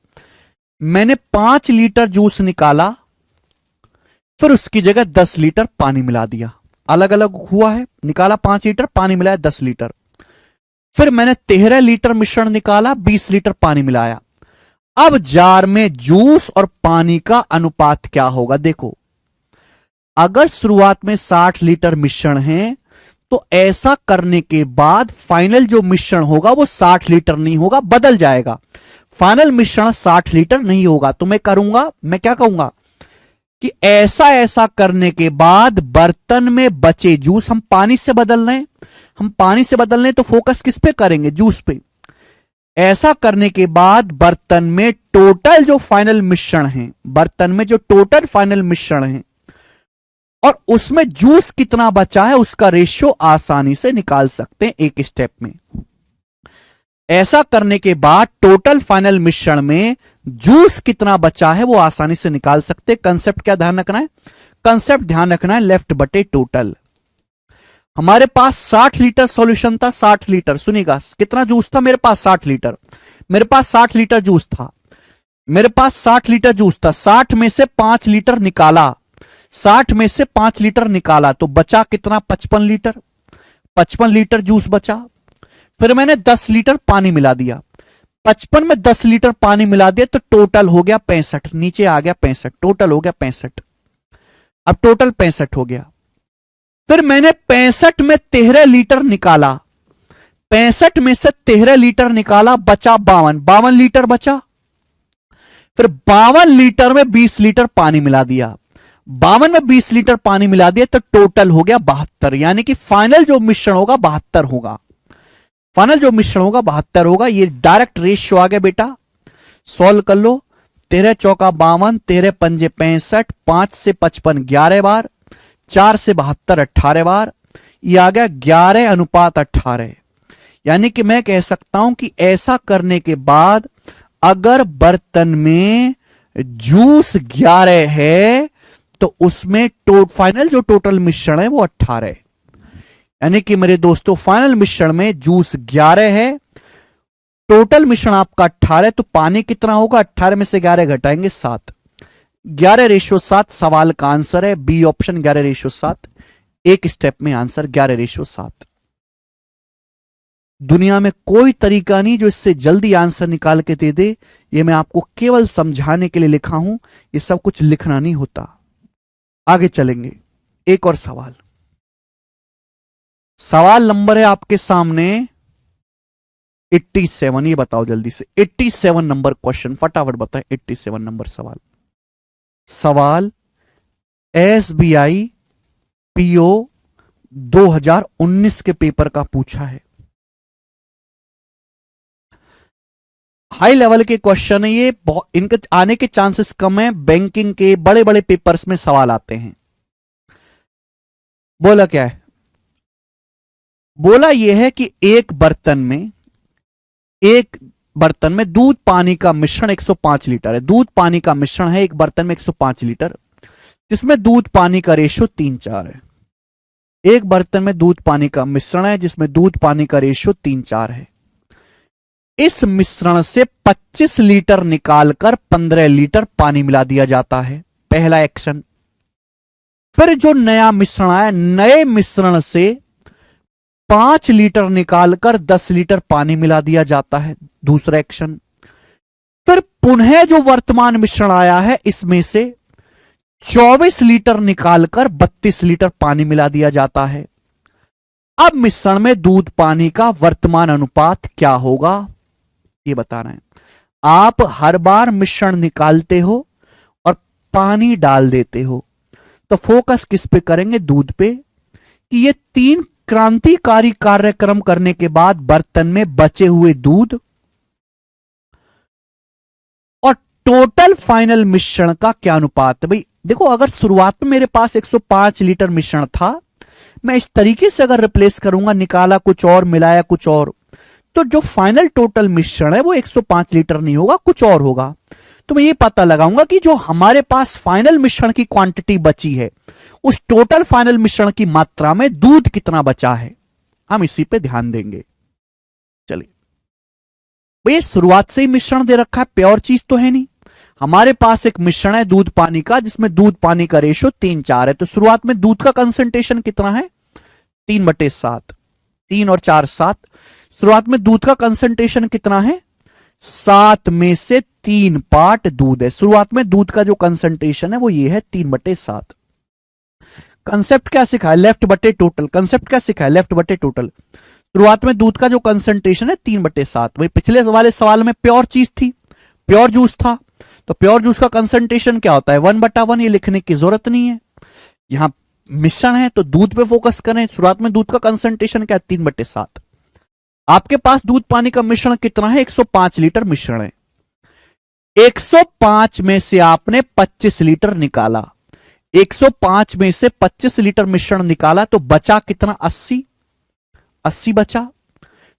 मैंने 5 लीटर जूस निकाला, फिर उसकी जगह 10 लीटर पानी मिला दिया। अलग अलग हुआ है, निकाला 5 लीटर, पानी मिलाया 10 लीटर। फिर मैंने 13 लीटर मिश्रण निकाला, 20 लीटर पानी मिलाया। अब जार में जूस और पानी का अनुपात क्या होगा? देखो, अगर शुरुआत में 60 लीटर मिश्रण है तो ऐसा करने के बाद फाइनल जो मिश्रण होगा वो 60 लीटर नहीं होगा, बदल जाएगा। फाइनल मिश्रण 60 लीटर नहीं होगा। तो मैं क्या कहूंगा कि ऐसा ऐसा करने के बाद बर्तन में बचे जूस हम पानी से बदल रहे हैं। हम पानी से बदल रहे हैं तो फोकस किस पे करेंगे? जूस पे। ऐसा करने के बाद बर्तन में टोटल जो फाइनल मिश्रण है, बर्तन में जो टोटल फाइनल मिश्रण है और उसमें जूस कितना बचा है उसका रेशियो आसानी से निकाल सकते हैं एक स्टेप में। ऐसा करने के बाद टोटल फाइनल मिश्रण में जूस कितना बचा है वो आसानी से निकाल सकते हैं। कंसेप्ट क्या ध्यान रखना है? कंसेप्ट ध्यान रखना है लेफ्ट बटे टोटल। हमारे पास 60 लीटर सॉल्यूशन था, 60 लीटर। सुनिएगा कितना जूस था मेरे पास? 60 लीटर। मेरे पास 60 लीटर जूस था। मेरे पास 60 लीटर जूस था। 60 में से 5 लीटर निकाला, 60 में से 5 लीटर निकाला तो बचा कितना? 55 लीटर। 55 लीटर जूस बचा। फिर मैंने 10 लीटर पानी मिला दिया। 55 में 10 लीटर पानी मिला दिया तो टोटल हो गया 65। नीचे आ गया 65, टोटल हो गया 65। अब टोटल 65 हो गया। फिर मैंने 65 में 13 लीटर निकाला। 65 में से 13 लीटर निकाला, बचा 52 लीटर बचा। फिर 52 लीटर में 20 लीटर पानी मिला दिया। 52 में 20 लीटर पानी मिला दिया तो टोटल हो गया 72। यानी कि फाइनल जो मिश्रण होगा 72 होगा। फाइनल जो मिश्रण होगा 72 होगा। ये डायरेक्ट रेशियो आ गया बेटा, सॉल्व कर लो। 13 चौका 52, 13 पंजे 65, 5 से 55 11 बार, 4 से 72 18 बार। ये आ गया 11:18। यानी कि मैं कह सकता हूं कि ऐसा करने के बाद अगर बर्तन में जूस 11 है तो उसमें फाइनल जो टोटल मिश्रण है वो 18 है। यानी कि मेरे दोस्तों फाइनल मिश्रण में जूस 11 है, टोटल मिश्रण आपका 18 है। तो पानी कितना होगा? 18 में से 11 घटाएंगे 7। 11:7 सवाल का आंसर है बी ऑप्शन, 11:7। एक स्टेप में आंसर 11:7। दुनिया में कोई तरीका नहीं जो इससे जल्दी आंसर निकाल के दे दे। ये मैं आपको केवल समझाने के लिए लिखा हूं, ये सब कुछ लिखना नहीं होता। आगे चलेंगे, एक और सवाल। सवाल नंबर है आपके सामने 87। ये बताओ जल्दी से 87 नंबर क्वेश्चन, फटाफट बताएं। 87 नंबर सवाल। सवाल एसबीआई पीओ 2019 के पेपर का पूछा है। हाई लेवल के क्वेश्चन है ये, इनके आने के चांसेस कम है। बैंकिंग के बड़े बड़े पेपर्स में सवाल आते हैं। बोला क्या है? बोला यह है कि एक बर्तन में दूध पानी का मिश्रण 105 लीटर है। दूध पानी का मिश्रण है एक बर्तन में 105 लीटर, जिसमें दूध पानी का रेशियो 3:4 है। एक बर्तन में दूध पानी का मिश्रण है जिसमें दूध पानी का रेशियो 3:4 है। इस मिश्रण से 25 लीटर निकालकर 15 लीटर पानी मिला दिया जाता है। पहला एक्शन। फिर जो नया मिश्रण आया, नए मिश्रण से 5 लीटर निकालकर 10 लीटर पानी मिला दिया जाता है। दूसरा एक्शन। फिर पुनः जो वर्तमान मिश्रण आया है इसमें से 24 लीटर निकालकर 32 लीटर पानी मिला दिया जाता है। अब मिश्रण में दूध पानी का वर्तमान अनुपात क्या होगा ये बताना है। आप हर बार मिश्रण निकालते हो और पानी डाल देते हो तो फोकस किस पे करेंगे? दूध पे। कि ये 3 क्रांतिकारी कार्यक्रम करने के बाद बर्तन में बचे हुए दूध और टोटल फाइनल मिश्रण का क्या अनुपात है। भाई देखो, अगर शुरुआत में मेरे पास 105 लीटर मिश्रण था, मैं इस तरीके से अगर रिप्लेस करूंगा, निकाला कुछ और मिलाया कुछ और, तो जो फाइनल टोटल मिश्रण है वो 105 लीटर नहीं होगा, कुछ और होगा। तो मैं ये पता लगाऊंगा कि जो हमारे पास फाइनल मिश्रण की क्वांटिटी बची है उस टोटल फाइनल मिश्रण की मात्रा में दूध कितना बचा है, हम इसी पे ध्यान देंगे। चलिए भैया, शुरुआत से ही मिश्रण दे रखा है, प्योर चीज तो है नहीं। हमारे पास एक मिश्रण है दूध पानी का जिसमें दूध पानी का रेशियो 3:4 है। तो शुरुआत में दूध का कंसंट्रेशन कितना है? 3/7। 3 और 4 7। शुरुआत में दूध का कंसंट्रेशन कितना है? 7 में से 3 पार्ट दूध है। शुरुआत में दूध का जो कंसंट्रेशन है वो ये है 3/7। कंसेप्ट क्या सिखाया, लेफ्ट बटे टोटल। कंसेप्ट क्या सिखाया, लेफ्ट बटे टोटल। शुरुआत में दूध का जो कंसंट्रेशन है 3/7, वही पिछले वाले सवाल में प्योर चीज थी, प्योर जूस था, तो प्योर जूस का कंसंट्रेशन क्या होता है 1/1। ये लिखने की जरूरत नहीं है, यहां मिश्रण है तो दूध पे फोकस करें। शुरुआत में दूध का कंसंट्रेशन क्या है 3/7। आपके पास दूध पानी का मिश्रण कितना है, 105 लीटर मिश्रण है। 105 में से आपने 25 लीटर निकाला, 105 में से 25 लीटर मिश्रण निकाला तो बचा कितना, 80। 80 बचा।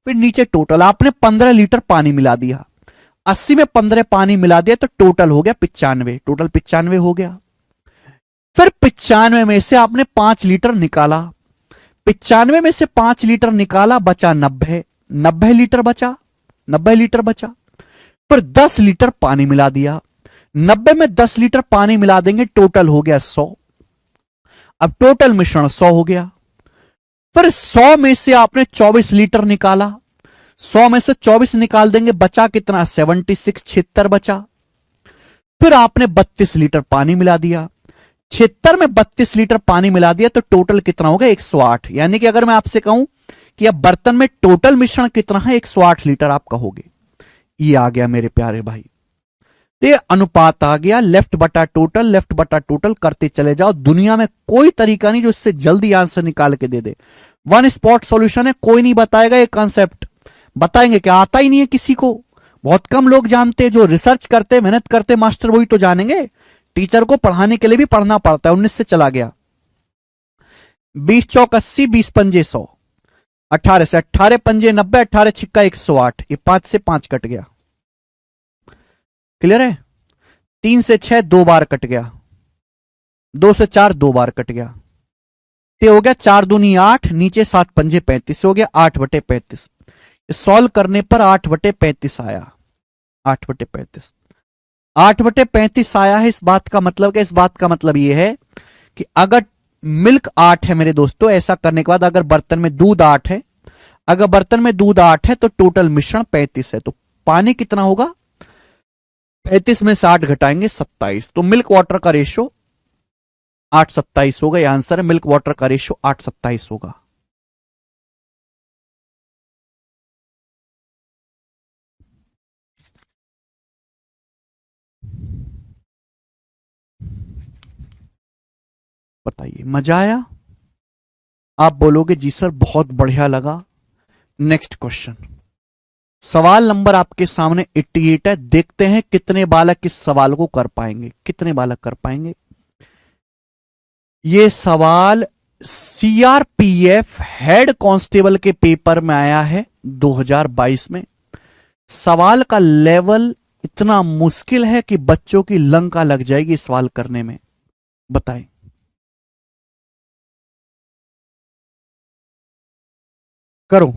फिर नीचे टोटल आपने 15 लीटर पानी मिला दिया, 80 में 15 पानी मिला दिया तो टोटल हो गया 95, टोटल 95 हो गया। फिर 95 में से आपने 5 लीटर निकाला, 95 में से 5 लीटर निकाला, बचा 90, 90 लीटर बचा, 90 लीटर बचा। फिर 10 लीटर पानी मिला दिया, 90 में 10 लीटर पानी मिला देंगे, टोटल हो गया 100। अब टोटल मिश्रण 100 हो गया। फिर 100 में से आपने 24 लीटर निकाला, 100 में से 24 निकाल देंगे, बचा कितना 76, 76 बचा। फिर आपने 32 लीटर पानी मिला दिया, 76 में 32 लीटर पानी मिला दिया तो टोटल कितना होगा 108। यानी कि अगर मैं आपसे कहूं कि अब बर्तन में टोटल मिश्रण कितना है 108 लीटर, आप कहोगे। ये आ गया मेरे प्यारे भाई, तो ये अनुपात आ गया, लेफ्ट बटा टोटल, लेफ्ट बटा टोटल करते चले जाओ। दुनिया में कोई तरीका नहीं जो इससे जल्दी आंसर निकाल के दे दे। वन स्पॉट सॉल्यूशन है, कोई नहीं बताएगा ये कॉन्सेप्ट। बताएंगे क्या, आता ही नहीं है किसी को, बहुत कम लोग जानते हैं। जो रिसर्च करते मेहनत करते मास्टर वही तो जानेंगे। टीचर को पढ़ाने के लिए भी पढ़ना पड़ता है। 19 से चला गया, 20 चौक 80, 20 पंजे 100, 18 से 18 पंजे 90, 18 छिक्का 108, ये 5 से 5 कट गया। क्लियर है। 3 से 6 2 बार कट गया, 2 से 4 2 बार कट गया, ते हो गया 4 दूनी 8, नीचे 7 पंजे 35, हो गया 8/35। सॉल्व करने पर 8/35 आया, 8/35, 8/35 आया है। इस बात का मतलब क्या, इस बात का मतलब यह है कि अगर मिल्क 8 है मेरे दोस्तों, ऐसा करने के बाद अगर बर्तन में दूध 8 है, अगर बर्तन में दूध 8 है तो टोटल मिश्रण 35 है, तो पानी कितना होगा 35 में से 8 घटाएंगे 27, तो मिल्क वाटर का रेशो 8:27 होगा। यह आंसर है, मिल्क वाटर का रेशो 8:27 होगा। बताइए मजा आया, आप बोलोगे जी सर बहुत बढ़िया लगा। नेक्स्ट क्वेश्चन, सवाल नंबर आपके सामने 88 है। देखते हैं कितने बालक इस सवाल को कर पाएंगे, कितने बालक कर पाएंगे। ये सवाल सीआरपीएफ हेड कांस्टेबल के पेपर में आया है 2022 में। सवाल का लेवल इतना मुश्किल है कि बच्चों की लंका लग जाएगी सवाल करने में। बताएं। करो।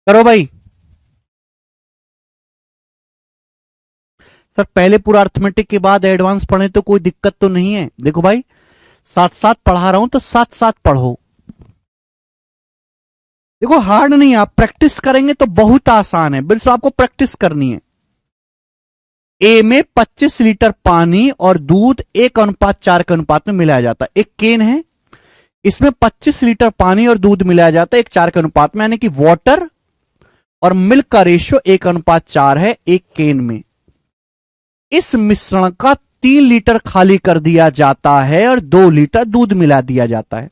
करो भाई। सर पहले पूरा अर्थमेटिक के बाद एडवांस पढ़े तो कोई दिक्कत तो नहीं है। देखो भाई साथ साथ पढ़ा रहा हूं तो साथ साथ पढ़ो। देखो हार्ड नहीं, आप प्रैक्टिस करेंगे तो बहुत आसान है, बिल्कुल आपको प्रैक्टिस करनी है। ए में 25 लीटर पानी और दूध 1:4 के अनुपात में मिलाया जाता है। एक केन है, इसमें 25 लीटर पानी और दूध मिलाया जाता है 1:4 के अनुपात में, यानी कि वाटर और मिल्क का रेशियो 1:4 है एक केन में। इस मिश्रण का 3 लीटर खाली कर दिया जाता है और 2 लीटर दूध मिला दिया जाता है।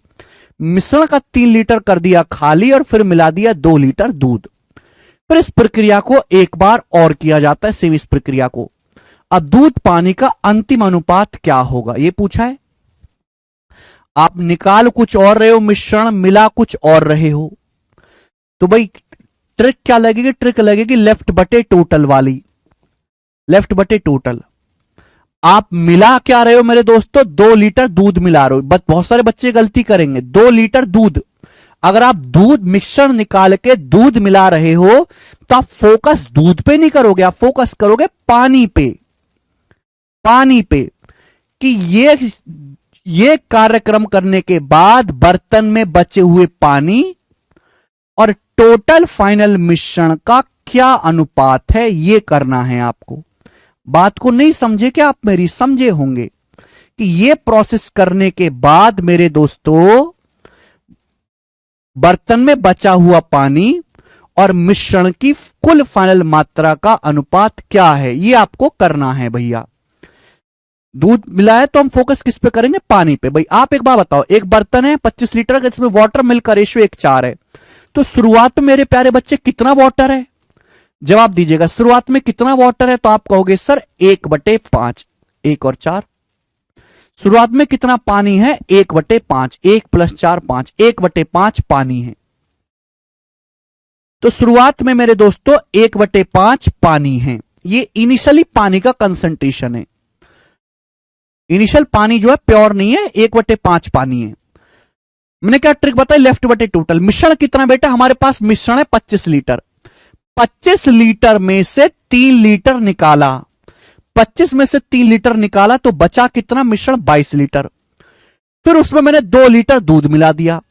मिश्रण का 3 लीटर कर दिया खाली और फिर मिला दिया 2 लीटर दूध। फिर इस प्रक्रिया को एक बार और किया जाता है, सेम इस प्रक्रिया को। अब दूध पानी का अंतिम अनुपात क्या होगा यह पूछा है। आप निकाल कुछ और रहे हो, मिश्रण मिला कुछ और रहे हो, तो भाई ट्रिक क्या लगेगी, ट्रिक लगेगी लेफ्ट बटे टोटल वाली। लेफ्ट बटे टोटल। आप मिला क्या रहे हो मेरे दोस्तों, 2 लीटर दूध मिला रहे हो। बहुत सारे बच्चे गलती करेंगे, 2 लीटर दूध। अगर आप दूध मिश्रण निकाल के दूध मिला रहे हो तो आप फोकस दूध पे नहीं करोगे, आप फोकस करोगे पानी पे। पानी पे कि ये कार्यक्रम करने के बाद बर्तन में बचे हुए पानी और टोटल फाइनल मिश्रण का क्या अनुपात है, यह करना है आपको। बात को नहीं समझे क्या आप मेरी, समझे होंगे कि यह प्रोसेस करने के बाद मेरे दोस्तों बर्तन में बचा हुआ पानी और मिश्रण की कुल फाइनल मात्रा का अनुपात क्या है, यह आपको करना है भैया। दूध मिला है तो हम फोकस किस पे करेंगे, पानी पे। भाई आप एक बात बताओ, एक बर्तन है 25 लीटर का, इसमें वाटर मिल्क का रेशियो 1:4 है, तो शुरुआत में मेरे प्यारे बच्चे कितना वाटर है, जवाब दीजिएगा। शुरुआत में कितना वाटर है, तो आप कहोगे सर 1/5, 1 और 4। शुरुआत में कितना पानी है, 1/5, 1 + 4 5, 1/5 पानी है। तो शुरुआत में मेरे दोस्तों 1/5 पानी है। ये इनिशियली पानी का कंसंट्रेशन है। इनिशियल पानी जो है प्योर नहीं है, 1/5 पानी है। मैंने क्या ट्रिक बताई, लेफ्ट बटे टोटल। मिश्रण कितना बेटा, हमारे पास मिश्रण है 25 लीटर। 25 लीटर में से 3 लीटर निकाला, 25 में से 3 लीटर निकाला तो बचा कितना मिश्रण, 22 लीटर। फिर उसमें मैंने 2 लीटर दूध मिला दिया,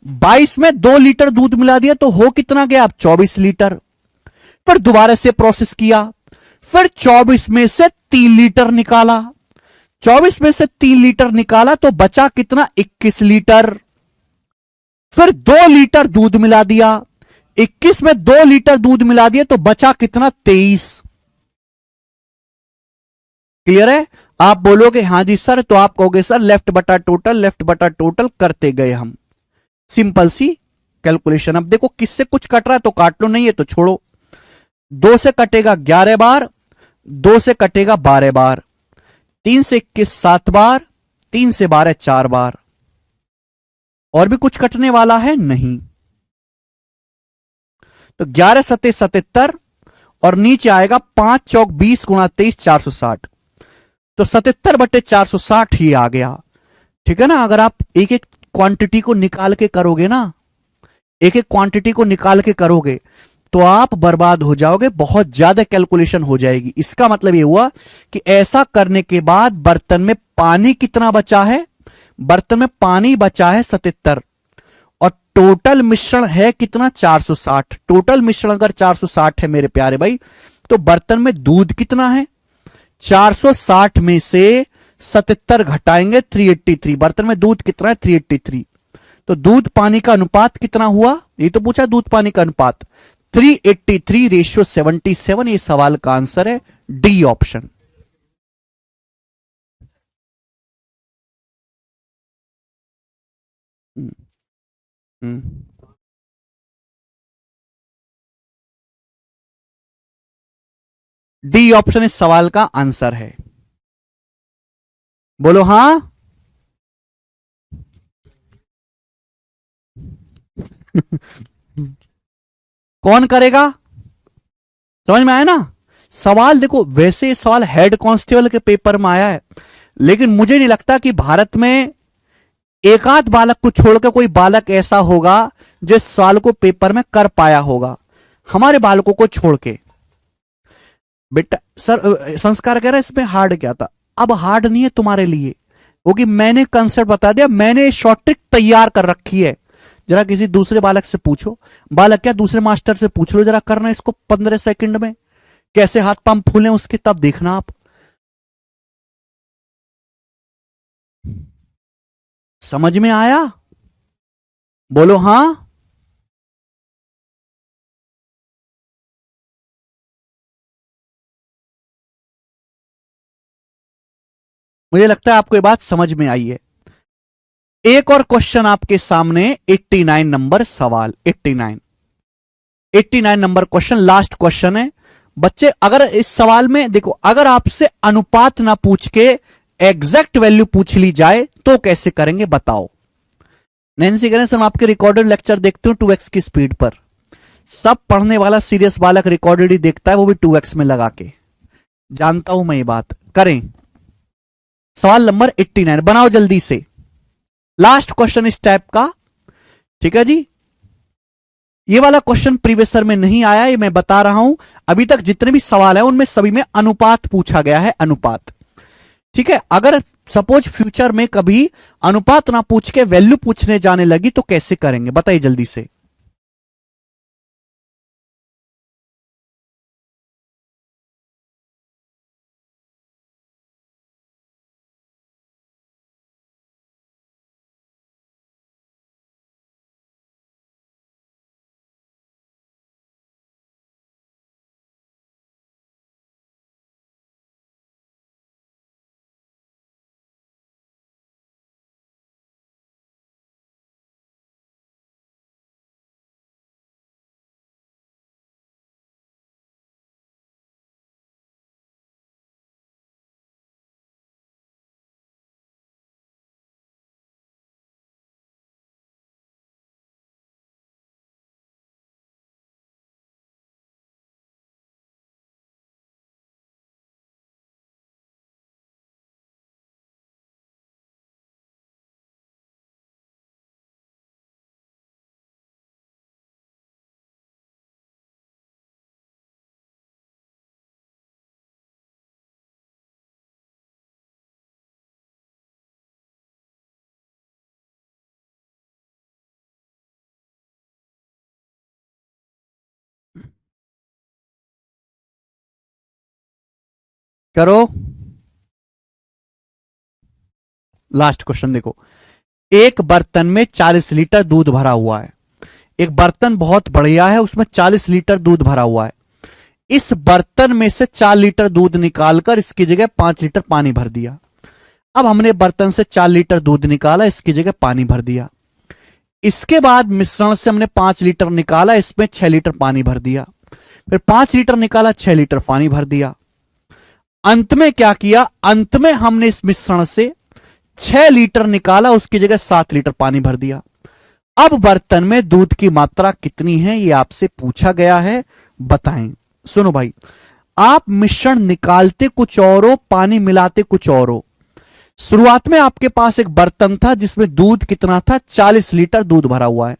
22 में 2 लीटर दूध मिला दिया तो हो कितना गया, अब 24 लीटर। फिर दोबारा से प्रोसेस किया, फिर 24 में से 3 लीटर निकाला, 24 में से 3 लीटर निकाला तो बचा कितना, 21 लीटर। फिर 2 लीटर दूध मिला दिया, 21 में 2 लीटर दूध मिला दिया तो बचा कितना, 23। क्लियर है। आप बोलोगे हां जी सर, तो आप कहोगे सर लेफ्ट बटा टोटल, लेफ्ट बटा टोटल करते गए हम। सिंपल सी कैलकुलेशन। अब देखो किससे कुछ कट रहा है तो काट लो, नहीं है तो छोड़ो। 2 से कटेगा 11 बार, 2 से कटेगा 12 बार, 3 से 21 7 बार, 3 से 12 4 बार। और भी कुछ कटने वाला है नहीं। तो 11 सते 77 और नीचे आएगा 5 चौक 20 × 23 460। तो 77/460 ही आ गया। ठीक है ना। अगर आप एक एक क्वांटिटी को निकाल के करोगे ना, एक एक क्वांटिटी को निकाल के करोगे तो आप बर्बाद हो जाओगे, बहुत ज्यादा कैलकुलेशन हो जाएगी। इसका मतलब यह हुआ कि ऐसा करने के बाद बर्तन में पानी कितना बचा है, बर्तन में पानी बचा है 77 और टोटल मिश्रण है कितना, 460। टोटल मिश्रण अगर 460 है मेरे प्यारे भाई, तो बर्तन में दूध कितना है, 460 में से 77 घटाएंगे 383। बर्तन में दूध कितना है, 383। तो दूध पानी का अनुपात कितना हुआ, ये तो पूछा दूध पानी का अनुपात, 383:77। ये सवाल का आंसर है डी ऑप्शन। डी ऑप्शन इस सवाल का आंसर है। बोलो हां। कौन करेगा, समझ में आया ना सवाल। देखो वैसे सवाल हेड कांस्टेबल के पेपर में आया है, लेकिन मुझे नहीं लगता कि भारत में एक आध बालक को छोड़कर कोई बालक ऐसा होगा जो इस सवाल को पेपर में कर पाया होगा। हमारे बालकों को छोड़ के। बेटा सर संस्कार कह रहा है इसमें हार्ड क्या था? अब हार्ड नहीं है तुम्हारे लिए, क्योंकि मैंने कंसेप्ट बता दिया, मैंने शॉर्ट ट्रिक तैयार कर रखी है। जरा किसी दूसरे बालक से पूछो, बालक क्या दूसरे मास्टर से पूछ लो जरा, करना इसको 15 सेकंड में, कैसे हाथ पंप फूले उसके, तब देखना आप। समझ में आया? बोलो हां। मुझे लगता है आपको ये बात समझ में आई है। एक और क्वेश्चन आपके सामने, 89 नंबर सवाल, 89 नंबर क्वेश्चन, लास्ट क्वेश्चन है बच्चे। अगर इस सवाल में देखो, अगर आपसे अनुपात ना पूछ के एग्जैक्ट वैल्यू पूछ ली जाए तो कैसे करेंगे बताओ। नैन्सी करें सर, आपके रिकॉर्डेड लेक्चर देखते हो 2x की स्पीड पर। सब पढ़ने वाला सीरियस बालक रिकॉर्डेड ही देखता है, वो भी 2x में लगा के। जानता हूं मैं ये बात। करें सवाल नंबर 89, बनाओ जल्दी से, लास्ट क्वेश्चन इस टाइप का, ठीक है जी। ये वाला क्वेश्चन प्रीवियस ईयर में नहीं आया, ये मैं बता रहा हूं। अभी तक जितने भी सवाल हैं उनमें सभी में अनुपात पूछा गया है, अनुपात, ठीक है। अगर सपोज फ्यूचर में कभी अनुपात ना पूछ के वैल्यू पूछने जाने लगी तो कैसे करेंगे बताइए जल्दी से। करो लास्ट क्वेश्चन देखो। एक बर्तन में 40 लीटर दूध भरा हुआ है। एक बर्तन बहुत बढ़िया है, उसमें 40 लीटर दूध भरा हुआ है। इस बर्तन में से 4 लीटर दूध निकालकर इसकी जगह 5 लीटर पानी भर दिया। अब हमने बर्तन से 4 लीटर दूध निकाला, इसकी जगह पानी भर दिया। इसके बाद मिश्रण से हमने 5 लीटर निकाला, इसमें 6 लीटर पानी भर दिया। फिर 5 लीटर निकाला, 6 लीटर पानी भर दिया। अंत में क्या किया, अंत में हमने इस मिश्रण से 6 लीटर निकाला, उसकी जगह 7 लीटर पानी भर दिया। अब बर्तन में दूध की मात्रा कितनी है ये आपसे पूछा गया है, बताएं। सुनो भाई, आप मिश्रण निकालते कुछ और हो, पानी मिलाते कुछ और हो। शुरुआत में आपके पास एक बर्तन था जिसमें दूध कितना था, 40 लीटर दूध भरा हुआ है।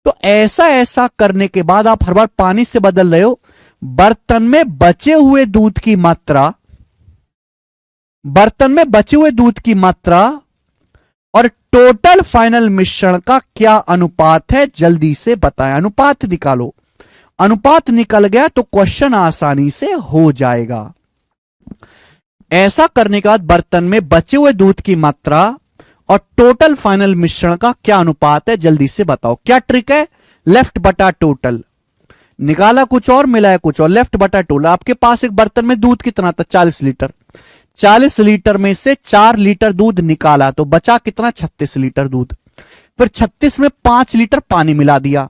तो ऐसा ऐसा करने के बाद आप हर बार पानी से बदल रहे हो। बर्तन में बचे हुए दूध की मात्रा, बर्तन में बचे हुए दूध की मात्रा और टोटल फाइनल मिश्रण का क्या अनुपात है, जल्दी से बताएं। अनुपात निकालो। अनुपात निकल गया तो क्वेश्चन आसानी से हो जाएगा। ऐसा करने के बाद बर्तन में बचे हुए दूध की मात्रा और टोटल फाइनल मिश्रण का क्या अनुपात है, जल्दी से बताओ। क्या ट्रिक है, लेफ्ट बटा टोटल। निकाला कुछ और, मिलाया कुछ और, लेफ्ट बटा टोटल। आपके पास एक बर्तन में दूध कितना था, 40 लीटर। 40 लीटर में से 4 लीटर दूध निकाला तो बचा कितना, 36 लीटर दूध। फिर 36 में 5 लीटर पानी मिला दिया।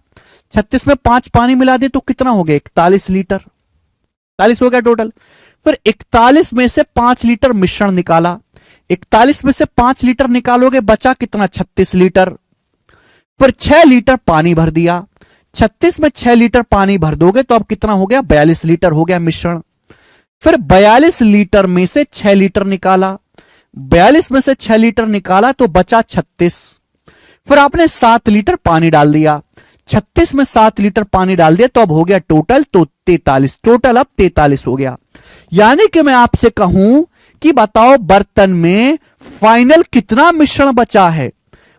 36 में 5 पानी मिला दिए तो कितना हो गया, 41 लीटर। 41 हो गया टोटल। फिर 41 में से 5 लीटर मिश्रण निकाला। 41 में से 5 लीटर निकालोगे, बचा कितना, 36 लीटर। फिर 6 लीटर पानी भर दिया। 36 में 6 लीटर पानी भर दोगे तो अब कितना हो गया, 42 लीटर हो गया मिश्रण। फिर 42 लीटर में से 6 लीटर निकाला। 42 में से 6 लीटर निकाला तो बचा 36। फिर आपने 7 लीटर पानी डाल दिया। 36 में 7 लीटर पानी डाल दिया तो अब हो गया टोटल तो 43, टोटल अब 43 हो गया। यानी कि मैं आपसे कहूं कि बताओ बर्तन में फाइनल कितना मिश्रण बचा है,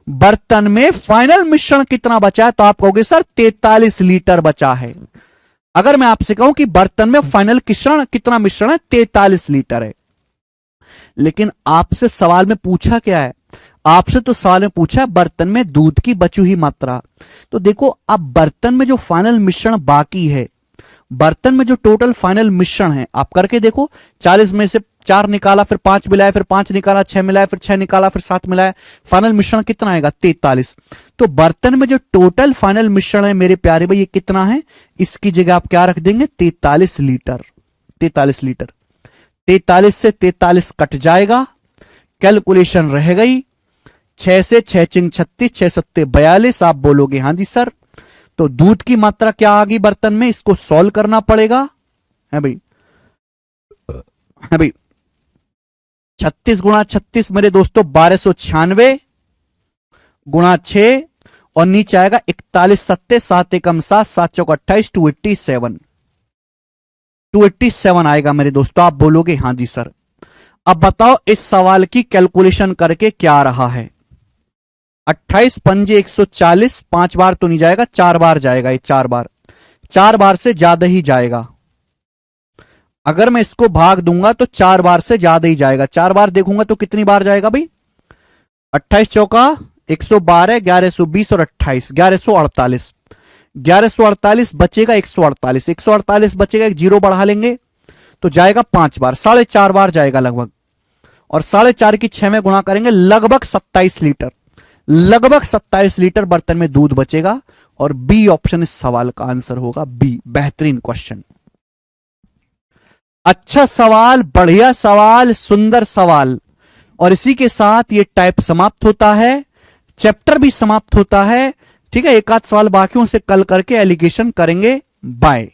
बर्तन में फाइनल मिश्रण कितना बचा है, तो आप कहोगे सर 43 लीटर बचा है। अगर मैं आपसे कहूं कि बर्तन में फाइनल कितना मिश्रण है, 43 लीटर है। लेकिन आपसे सवाल में पूछा क्या है, आपसे तो सवाल में पूछा बर्तन में दूध की बची हुई मात्रा। तो देखो अब बर्तन में जो फाइनल मिश्रण बाकी है, बर्तन में जो टोटल फाइनल मिश्रण है, आप करके देखो, 40 में से 4 निकाला, फिर 5 मिलाया, फिर 5 निकाला, 6 मिलाया, फिर 6 निकाला, फिर 7 मिलाया, फाइनल मिश्रण कितना आएगा 43। तो बर्तन में जो टोटल फाइनल मिश्रण है मेरे प्यारे भाई, ये कितना है, इसकी जगह आप क्या रख देंगे 43 लीटर। 43 लीटर, 43 से 43 कट जाएगा, कैलकुलेशन रह गई 6 से 6 चिंग 36, 6 सत्ते 42। आप बोलोगे हाँ जी सर। तो दूध की मात्रा क्या आ गई बर्तन में, इसको सॉल्व करना पड़ेगा, है भाई, है भाई। 36 गुणा 36 मेरे दोस्तों 1296 गुणा 6 और नीचे आएगा 41 सत्ते 7 एकम 7 7 चौक 28, 287 आएगा मेरे दोस्तों। आप बोलोगे हाँ जी सर। अब बताओ इस सवाल की कैलकुलेशन करके क्या रहा है। 28 पंजे 140, 5 बार तो नहीं जाएगा, 4 बार जाएगा, ये 4 बार, 4 बार से ज्यादा ही जाएगा। अगर मैं इसको भाग दूंगा तो 4 बार से ज्यादा ही जाएगा। 4 बार देखूंगा तो कितनी बार जाएगा भाई, 28 चौका 112, 1120 और 28 1148, 1148 बचेगा 148, 148 बचेगा, एक जीरो बढ़ा लेंगे तो जाएगा 5 बार, 4.5 बार जाएगा लगभग, और 4.5 की 6 में गुणा करेंगे लगभग 27 लीटर, लगभग 27 लीटर बर्तन में दूध बचेगा। और बी ऑप्शन इस सवाल का आंसर होगा, बी। बेहतरीन क्वेश्चन, अच्छा सवाल, बढ़िया सवाल, सुंदर सवाल। और इसी के साथ ये टाइप समाप्त होता है, चैप्टर भी समाप्त होता है। ठीक है, एक आध सवाल बाकियों से कल करके एलिगेशन करेंगे। बाय।